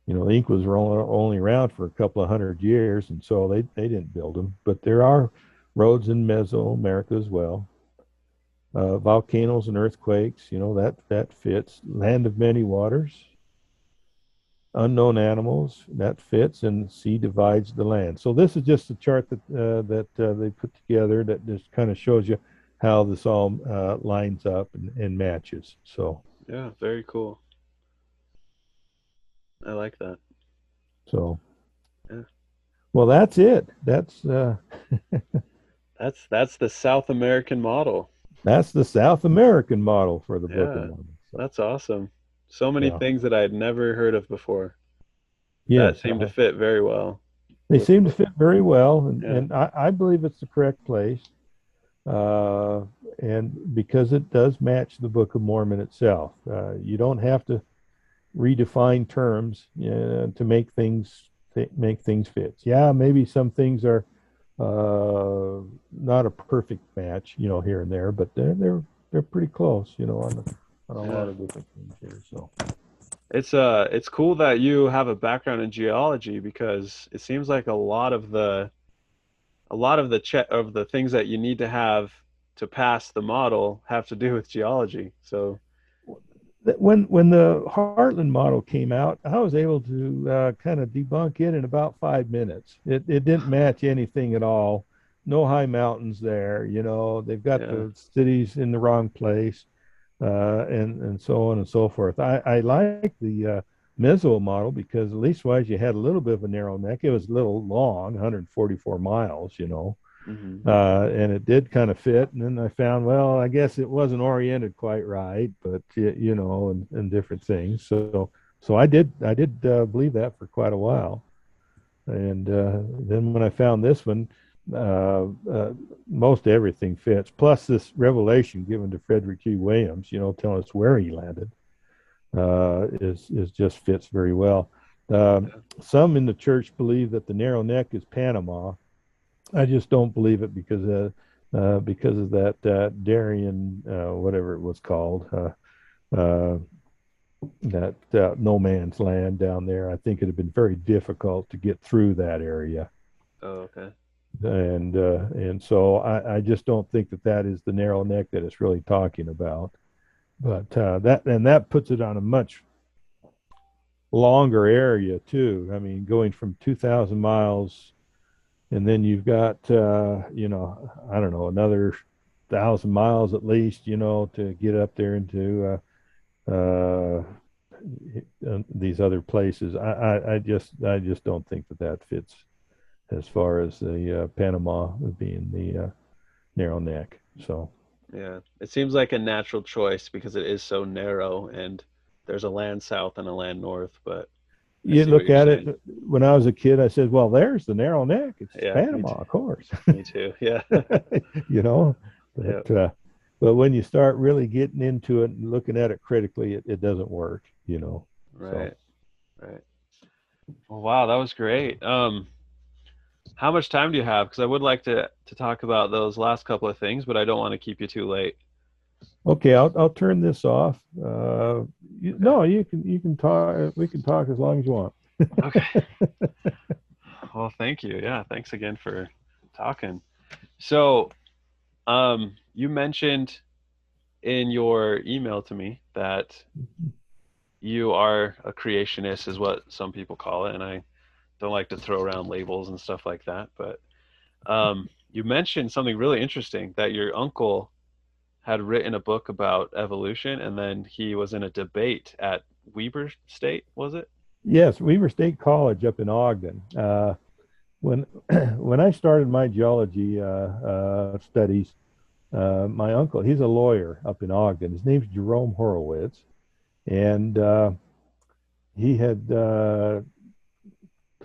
Speaker 2: the Incas were only around for a couple of hundred years, and so they didn't build them. But there are roads in Mesoamerica as well. Volcanoes and earthquakes, that fits. Land of many waters, unknown animals, that fits, and the sea divides the land. So this is just a chart that they put together that just kind of shows you how this all lines up and matches. So
Speaker 1: Yeah, very cool. I like that.
Speaker 2: so
Speaker 1: Yeah.
Speaker 2: well, that's it.
Speaker 1: That's the South American model.
Speaker 2: That's the South American model for the Book of
Speaker 1: Yeah,
Speaker 2: Mormon. So
Speaker 1: that's awesome. So many
Speaker 2: yeah,
Speaker 1: things that I had never heard of before that
Speaker 2: yes,
Speaker 1: seem to fit very well
Speaker 2: they
Speaker 1: with
Speaker 2: seem to fit very well,
Speaker 1: yeah.
Speaker 2: and I believe it's the correct place. Uh, and because it does match the Book of Mormon itself, you don't have to redefine terms to make things fit. Yeah, maybe some things are not a perfect match, here and there, but they're pretty close, on a
Speaker 1: Yeah.
Speaker 2: lot of different things here. So
Speaker 1: It's cool that you have a background in geology because it seems like a lot of the things that you need to have to pass the model have to do with geology. So
Speaker 2: when the Heartland model came out, I was able to kind of debunk it in about 5 minutes. It didn't match anything at all. No high mountains there. They've got
Speaker 1: yeah.
Speaker 2: the cities in the wrong place, and so on and so forth. I like the Meso model because at least wise you had a little bit of a narrow neck. It was a little long, 144 miles.
Speaker 1: Hmm.
Speaker 2: And it did kind of fit. And then I found, well, I guess it wasn't oriented quite right, but and different things. So I did believe that for quite a while. And then when I found this one, uh, uh, most everything fits. Plus this revelation given to Frederick G. Williams, telling us where he landed, is just fits very well. Some in the church believe that the narrow neck is Panama. I just don't believe it because of that Darien, whatever it was called, uh, that no man's land down there. I think it'd have been very difficult to get through that area,
Speaker 1: Oh, okay.
Speaker 2: and so I just don't think that is the narrow neck that it's really talking about. But that puts it on a much longer area too. I mean, going from 2,000 miles, and then you've got I don't know, another 1,000 miles at least, to get up there into these other places. I just don't think that fits as far as the Panama being the narrow neck. So
Speaker 1: Yeah. It seems like a natural choice because it is so narrow and there's a land south and a land north, but I
Speaker 2: you
Speaker 1: see what
Speaker 2: look
Speaker 1: you're
Speaker 2: at
Speaker 1: saying.
Speaker 2: it. When I was a kid, I said, well, there's the narrow neck. It's
Speaker 1: Yeah, me
Speaker 2: Panama,
Speaker 1: too.
Speaker 2: of course.
Speaker 1: Me too. Yeah.
Speaker 2: you know
Speaker 1: Yeah.
Speaker 2: but when you start really getting into it and looking at it critically, it doesn't work. So
Speaker 1: Right. Right. Well, wow, that was great. How much time do you have? Because I would like to talk about those last couple of things, but I don't want to keep you too late.
Speaker 2: okay, I'll turn this off.
Speaker 1: Okay.
Speaker 2: No, you can talk. We can talk as long as you want.
Speaker 1: Okay. Well, thank you. Yeah, thanks again for talking. So, you mentioned in your email to me that you are a creationist, is what some people call it, and I don't like to throw around labels and stuff like that. But you mentioned something really interesting that your uncle had written a book about evolution, and then he was in a debate at Weber State, was it?
Speaker 2: Yes, Weaver State College up in Ogden. When when I started my geology studies, my uncle, he's a lawyer up in Ogden. His name's Jerome Horowitz, and he had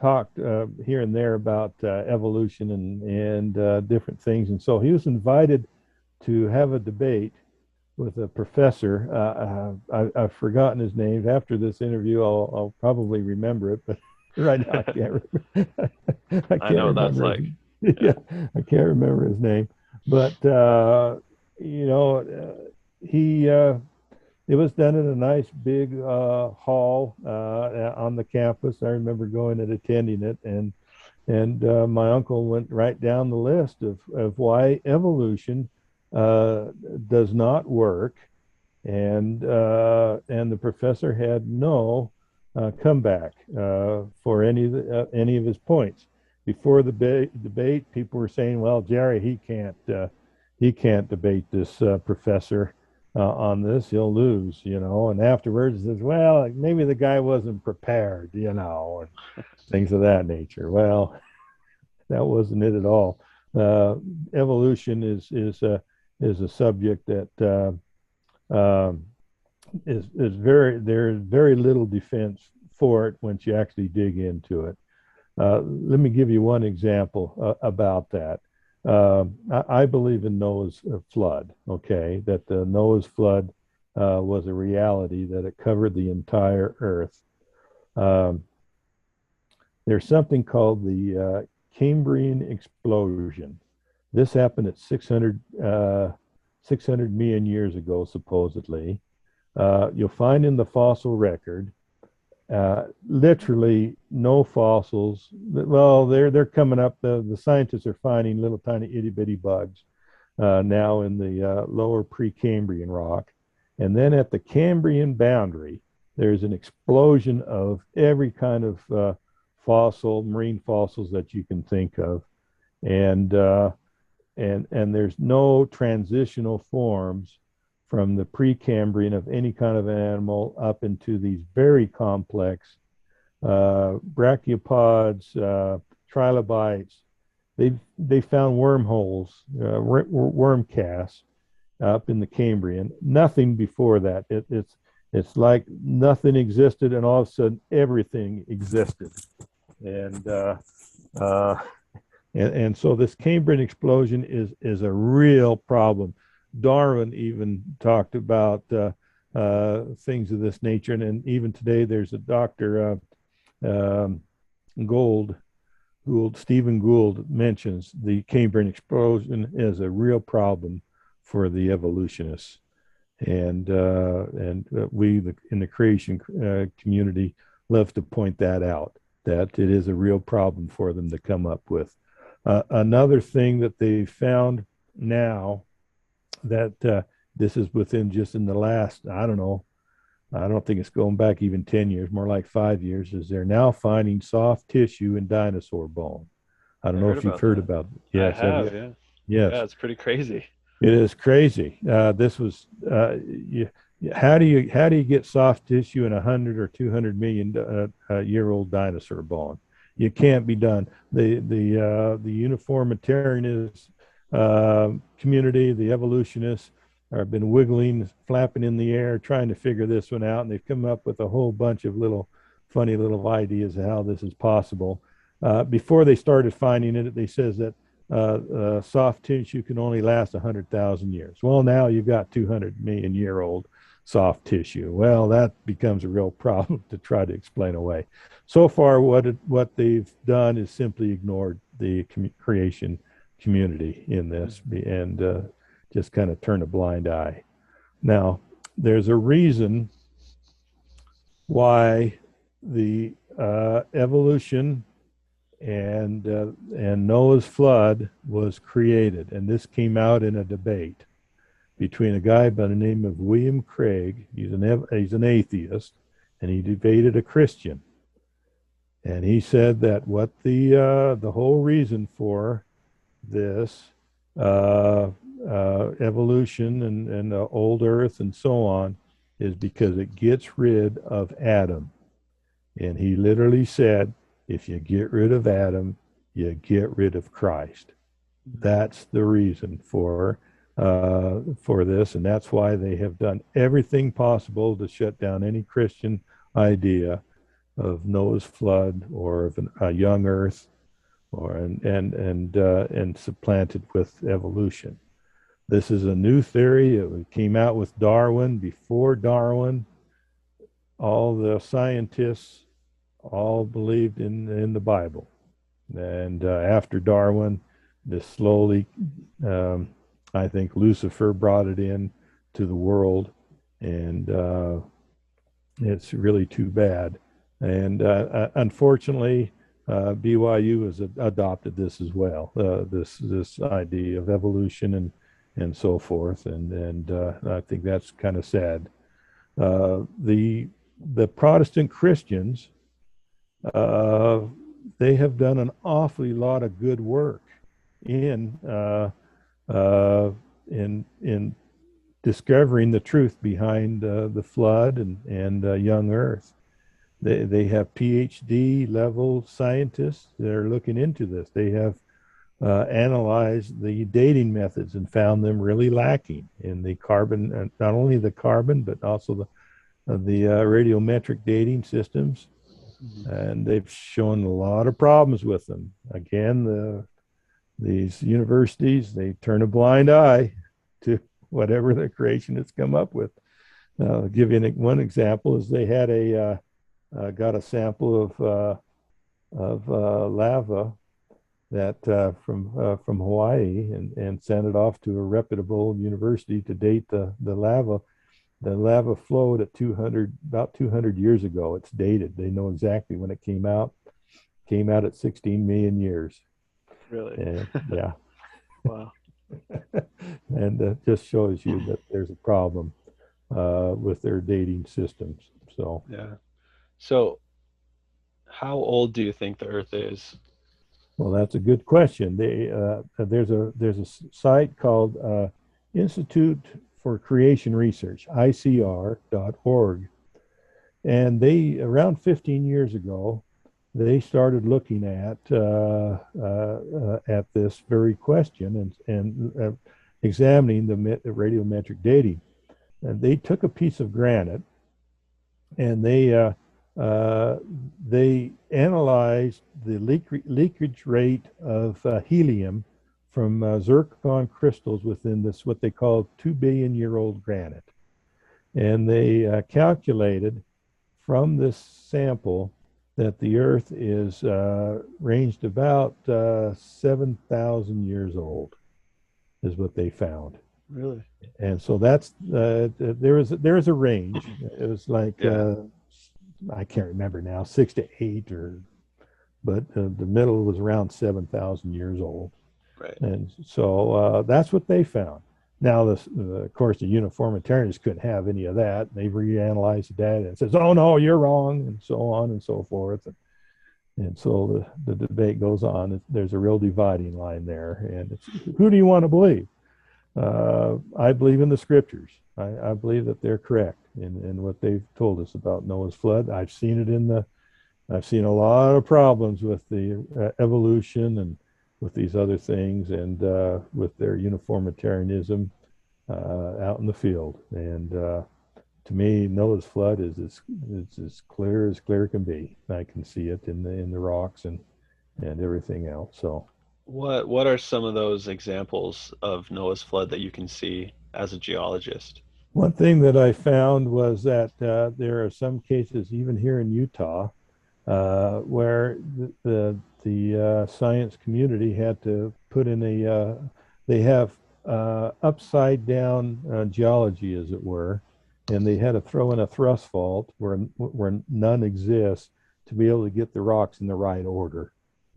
Speaker 2: talked here and there about evolution and different things. And so he was invited to have a debate with a professor. I've forgotten his name. After this interview, I'll probably remember it, but right now I can't remember.
Speaker 3: I know what that's like.
Speaker 2: Yeah, I can't remember his name. But you know, he it was done in a nice big hall on the campus. I remember going and attending it, and my uncle went right down the list of why evolution does not work, and the professor had no comeback for any of his points. Before the debate, people were saying, "Well, Jerry, he can't debate this professor on this; he'll lose," you know. And afterwards, he says, "Well, maybe the guy wasn't prepared, you know, and things of that nature." Well, that wasn't it at all. Evolution is a subject that is there's very little defense for it once you actually dig into it. Let me give you one example about that. I believe in Noah's flood, okay, that the Noah's flood was a reality, that it covered the entire earth. There's something called the Cambrian explosion. This happened at 600 million years ago, supposedly. You'll find in the fossil record literally no fossils. Well, they're coming up. The scientists are finding little tiny itty bitty bugs now in the lower Precambrian rock, and then at the Cambrian boundary, there's an explosion of every kind of marine fossils that you can think of, and there's no transitional forms from the Precambrian of any kind of animal up into these very complex brachiopods, trilobites. They found wormholes, worm casts up in the Cambrian. Nothing before that. It's like nothing existed, and all of a sudden everything existed. And so this Cambrian explosion is a real problem. Darwin even talked about things of this nature, and even today there's a Dr. Stephen Gould mentions the Cambrian explosion as a real problem for the evolutionists, and we in the creation community love to point that out, that it is a real problem for them to come up with. Another thing that they found now, that this is within just in the last, I don't think it's going back even 10 years, more like 5 years, is they're now finding soft tissue in dinosaur bone. I don't know if you've heard about it.
Speaker 3: Yes, I have, yeah.
Speaker 2: Yes.
Speaker 3: Yeah, it's pretty crazy.
Speaker 2: It is crazy. This was, how do you get soft tissue in 100 or 200 million year old dinosaur bone? You can't be done. The uniformitarianist community, the evolutionists, have been wiggling, flapping in the air, trying to figure this one out, and they've come up with a whole bunch of funny little ideas of how this is possible. Before they started finding it, they says that soft tissue can only last 100,000 years. Well, now you've got 200 million year old soft tissue. Well, that becomes a real problem to try to explain away. So far, what they've done is simply ignored the creation community in this, and just kind of turn a blind eye. Now, there's a reason why the evolution and Noah's flood was created, and this came out in a debate between a guy by the name of William Craig. He's an atheist, and he debated a Christian, and he said that what the whole reason for this evolution and old Earth and so on is because it gets rid of Adam. And he literally said, if you get rid of Adam, you get rid of Christ. That's the reason for for this, and that's why they have done everything possible to shut down any Christian idea of Noah's flood or of a young Earth, or and supplant it with evolution. This is a new theory. It came out with Darwin. Before Darwin, all the scientists all believed in the Bible, and after Darwin, this slowly, I think Lucifer brought it in to the world, and it's really too bad. And unfortunately, BYU has adopted this as well. This idea of evolution and so forth, and I think that's kind of sad. The Protestant Christians, uh, they have done an awfully lot of good work in uh, in discovering the truth behind the flood and young Earth. They have PhD level scientists that are looking into this. They have analyzed the dating methods and found them really lacking in the carbon, not only the carbon, but also the radiometric dating systems. And they've shown a lot of problems with them. Again, these universities, they turn a blind eye to whatever the creationists come up with. I'll give you one example is they had got a sample of lava that from Hawaii and sent it off to a reputable university to date the lava. The lava flowed at about 200 years ago. It's dated. They know exactly when it came out. Came out at 16 million years.
Speaker 3: Really?
Speaker 2: And, yeah.
Speaker 3: Wow.
Speaker 2: And just shows you that there's a problem with their dating systems. So
Speaker 3: Yeah. So, how old do you think the Earth is?
Speaker 2: well, that's a good question. There's a site called Institute for Creation Research, ICR.org, and they around 15 years ago they started looking at this very question and examining the radiometric dating. And they took a piece of granite and they analyzed the leakage rate of helium from zircon crystals within this, what they call 2 billion year old granite. And they calculated from this sample that the Earth is ranged about 7,000 years old, is what they found.
Speaker 3: Really?
Speaker 2: And so that's there is a range. It was like
Speaker 3: Yeah.
Speaker 2: I can't remember now, 6 to 8, but the middle was around 7,000 years old.
Speaker 3: Right.
Speaker 2: And so that's what they found. Now, of course, the uniformitarians couldn't have any of that. They reanalyzed the data and says, "Oh no, you're wrong," and so on and so forth. And so the debate goes on. There's a real dividing line there. And it's, who do you want to believe? I believe in the scriptures. I believe that they're correct in what they've told us about Noah's flood. I've seen it I've seen a lot of problems with the evolution and with these other things and with their uniformitarianism out in the field. And to me, Noah's flood is as clear can be. I can see it in the rocks and everything else. So
Speaker 3: What are some of those examples of Noah's flood that you can see as a geologist?
Speaker 2: one thing that I found was that there are some cases, even here in Utah, where the science community had to put in they have upside down geology, as it were, and they had to throw in a thrust fault where none exists to be able to get the rocks in the right order,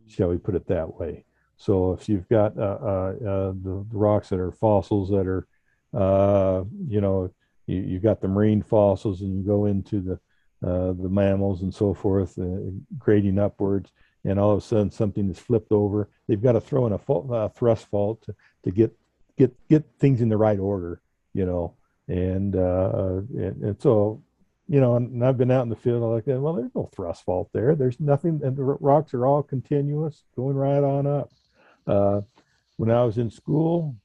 Speaker 2: shall we put it that way. So if you've got the rocks that are fossils that are, you've got the marine fossils, and you go into the mammals and so forth, grading upwards, and all of a sudden something is flipped over. They've got to throw in a thrust fault to get things in the right order, and so, and I've been out in the field like that. Well, there's no thrust fault there. There's nothing, and the rocks are all continuous, going right on up. When I was in school,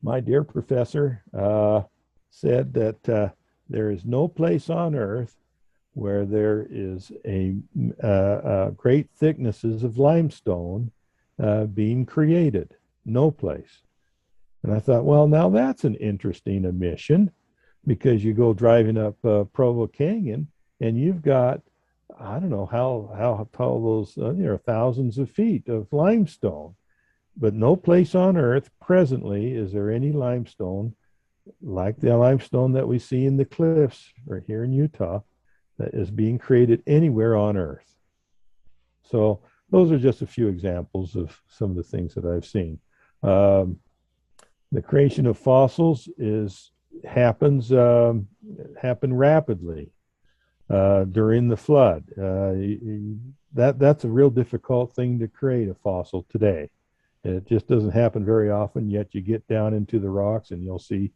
Speaker 2: my dear professor said that there is no place on earth where there is a great thicknesses of limestone being created. No place. And I thought, well, now that's an interesting admission, because you go driving up Provo Canyon and you've got, I don't know how tall those, thousands of feet of limestone, but no place on earth presently is there any limestone like the limestone that we see in the cliffs right here in Utah that is being created anywhere on earth. So those are just a few examples of some of the things that I've seen. The creation of fossils happens rapidly during the flood. That's a real difficult thing to create, a fossil today. It just doesn't happen very often. Yet you get down into the rocks and you'll see.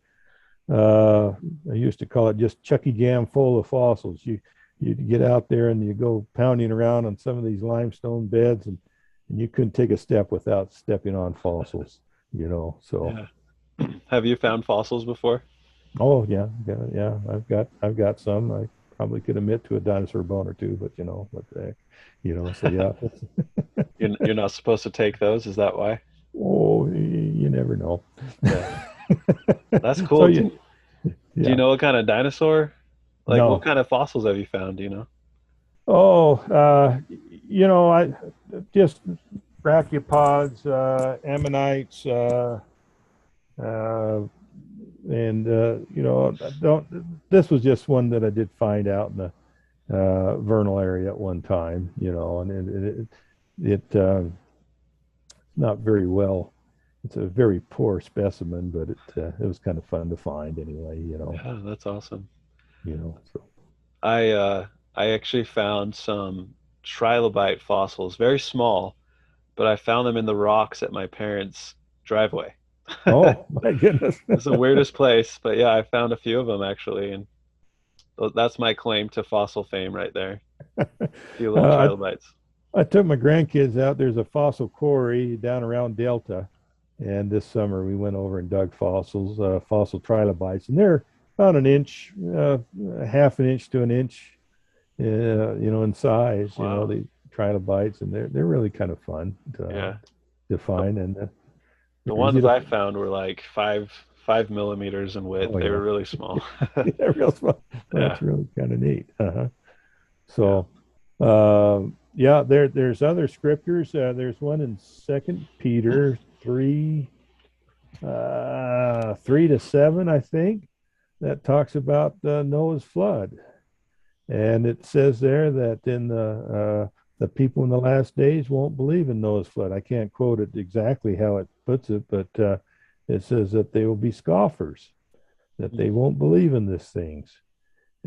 Speaker 2: I used to call it just Chucky Jam full of fossils. You get out there and you go pounding around on some of these limestone beds, and you couldn't take a step without stepping on fossils. So.
Speaker 3: Yeah. Have you found fossils before?
Speaker 2: Oh yeah. I've got some. I probably could admit to a dinosaur bone or two, but what the heck, So yeah.
Speaker 3: You're not supposed to take those. Is that why?
Speaker 2: Oh, you never know.
Speaker 3: Yeah. That's cool.
Speaker 2: So
Speaker 3: Do you know what kind of dinosaur? Like,
Speaker 2: No.
Speaker 3: what kind of fossils have you found? Do you know?
Speaker 2: Oh, I just brachiopods, ammonites, and this was just one that I did find out in the vernal area at one time, and it not very well. It's a very poor specimen, but it was kind of fun to find anyway,
Speaker 3: Yeah, that's awesome.
Speaker 2: So.
Speaker 3: I actually found some trilobite fossils, very small, but I found them in the rocks at my parents' driveway.
Speaker 2: Oh my goodness.
Speaker 3: It's the weirdest place, but yeah, I found a few of them actually, and that's my claim to fossil fame right there. A few little trilobites.
Speaker 2: I took my grandkids out. There's a fossil quarry down around Delta, and this summer we went over and dug fossils, fossil trilobites, and they're about an inch, half an inch to an inch, in size.
Speaker 3: Wow.
Speaker 2: The trilobites, and they're really kind of fun to find. And
Speaker 3: the ones I found were like 5 millimeters in width.
Speaker 2: Oh,
Speaker 3: they
Speaker 2: yeah.
Speaker 3: were really small.
Speaker 2: Yeah, real small.
Speaker 3: Yeah.
Speaker 2: That's really kind of neat. So, there's other scriptures. There's one in 2 Peter 3, 3-7, I think, that talks about Noah's flood. And it says there that in the people in the last days won't believe in Noah's flood. I can't quote it exactly how it puts it, but it says that they will be scoffers, that they won't believe in these things.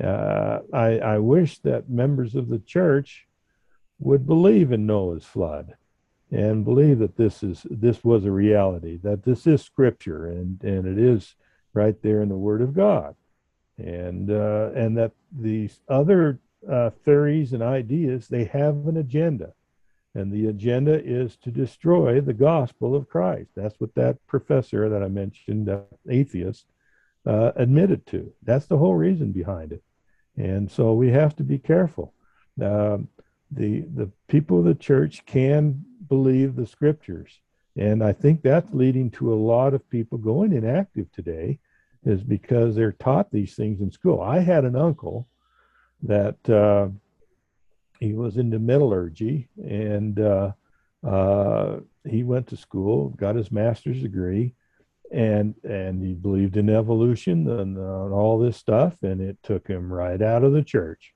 Speaker 2: I wish that members of the church would believe in Noah's flood and believe that this was a reality, that this is scripture, and it is right there in the Word of God, and that these other theories and ideas, they have an agenda, and the agenda is to destroy the gospel of Christ. That's what that professor that I mentioned, atheist, admitted to. That's the whole reason behind it. And so we have to be careful. The people of the church can believe the scriptures, and I think that's leading to a lot of people going inactive today, is because they're taught these things in school. I had an uncle that he was into metallurgy, and he went to school, got his master's degree, and he believed in evolution and all this stuff, and it took him right out of the church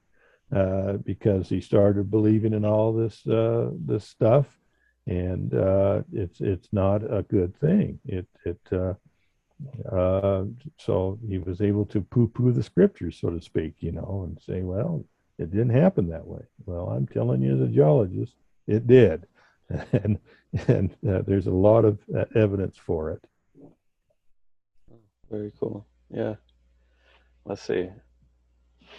Speaker 2: because he started believing in all this stuff, and it's not a good thing. So he was able to poo-poo the scriptures, so to speak, and say, well, it didn't happen that way. Well, I'm telling you, as a geologist, it did, and there's a lot of evidence for it.
Speaker 3: Very cool. Yeah. Let's see.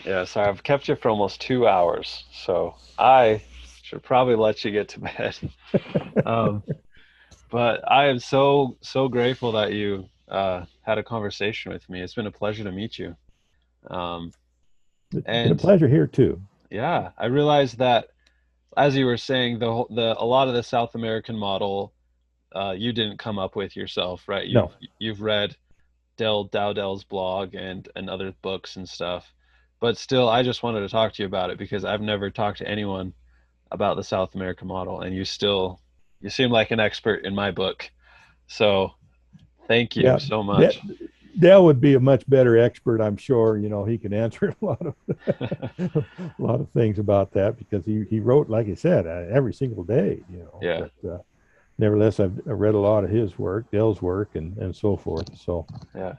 Speaker 3: Yeah, sorry, I've kept you for almost 2 hours, so I should probably let you get to bed. But I am so grateful that you
Speaker 1: had a conversation with me. It's been a pleasure to meet you. Um,
Speaker 2: It's been a
Speaker 1: and
Speaker 2: pleasure here too.
Speaker 1: yeah, I realized that, as you were saying, a lot of the South American model you didn't come up with yourself, right?
Speaker 2: No.
Speaker 1: You've read Dowdell's blog and other books and stuff. But still, I just wanted to talk to you about it because I've never talked to anyone about the South American model, and you seem like an expert in my book. So thank you
Speaker 2: Yeah,
Speaker 1: so
Speaker 2: that
Speaker 1: much.
Speaker 2: Dale would be a much better expert, I'm sure. He can answer a lot of a lot of things about that because he wrote, like I said, every single day.
Speaker 1: Yeah,
Speaker 2: But nevertheless, I've read a lot of his work, Dale's work, and so forth. So
Speaker 1: yeah,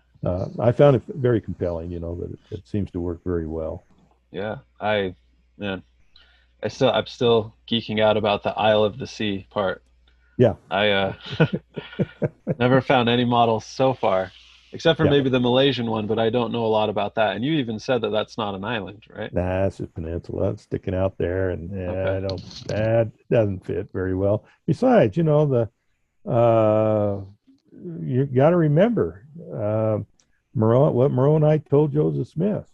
Speaker 2: I found it very compelling. That it seems to work very well.
Speaker 1: yeah. Man, I'm still geeking out about the Isle of the Sea part.
Speaker 2: Yeah,
Speaker 1: I never found any models so far, except for
Speaker 2: yeah.
Speaker 1: maybe the Malaysian one, but I don't know a lot about that. And you even said that that's not an island, right?
Speaker 2: Nah, it's a peninsula. It's sticking out there, and
Speaker 1: Okay.
Speaker 2: I don't. That doesn't fit very well. Besides, the you got to remember what Moroni told Joseph Smith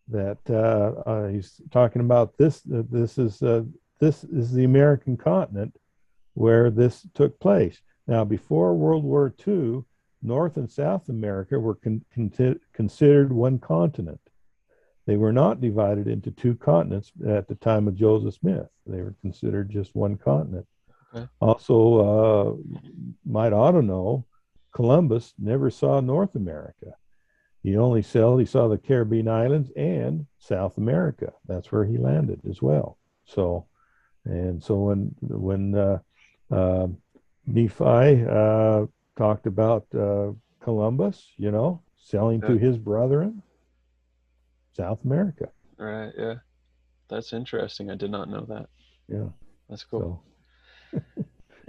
Speaker 2: that he's talking about this. This is the American continent where this took place. Now, before World War II, North and South America were considered one continent. They were not divided into two continents at the time of Joseph Smith. They were considered just one continent.
Speaker 1: Okay.
Speaker 2: Also, might ought to know, Columbus never saw North America. He saw the Caribbean islands and South America. That's where he landed as well. So when Nephi talked about Columbus, selling to
Speaker 1: Yeah.
Speaker 2: his brethren, South America.
Speaker 1: Right. Yeah. That's interesting. I did not know that.
Speaker 2: Yeah.
Speaker 1: That's cool.
Speaker 2: So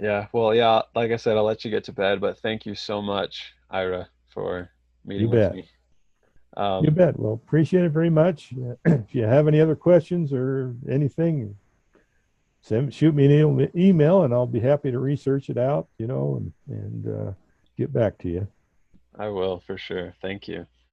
Speaker 1: Yeah. Well, yeah, like I said, I'll let you get to bed, but thank you so much, Ira, for
Speaker 2: you
Speaker 1: meeting with
Speaker 2: bet.
Speaker 1: me.
Speaker 2: You
Speaker 1: Um,
Speaker 2: bet. Well, appreciate it very much. If you have any other questions or anything, shoot me an email and I'll be happy to research it out, and get back to you.
Speaker 1: I will for sure. Thank you.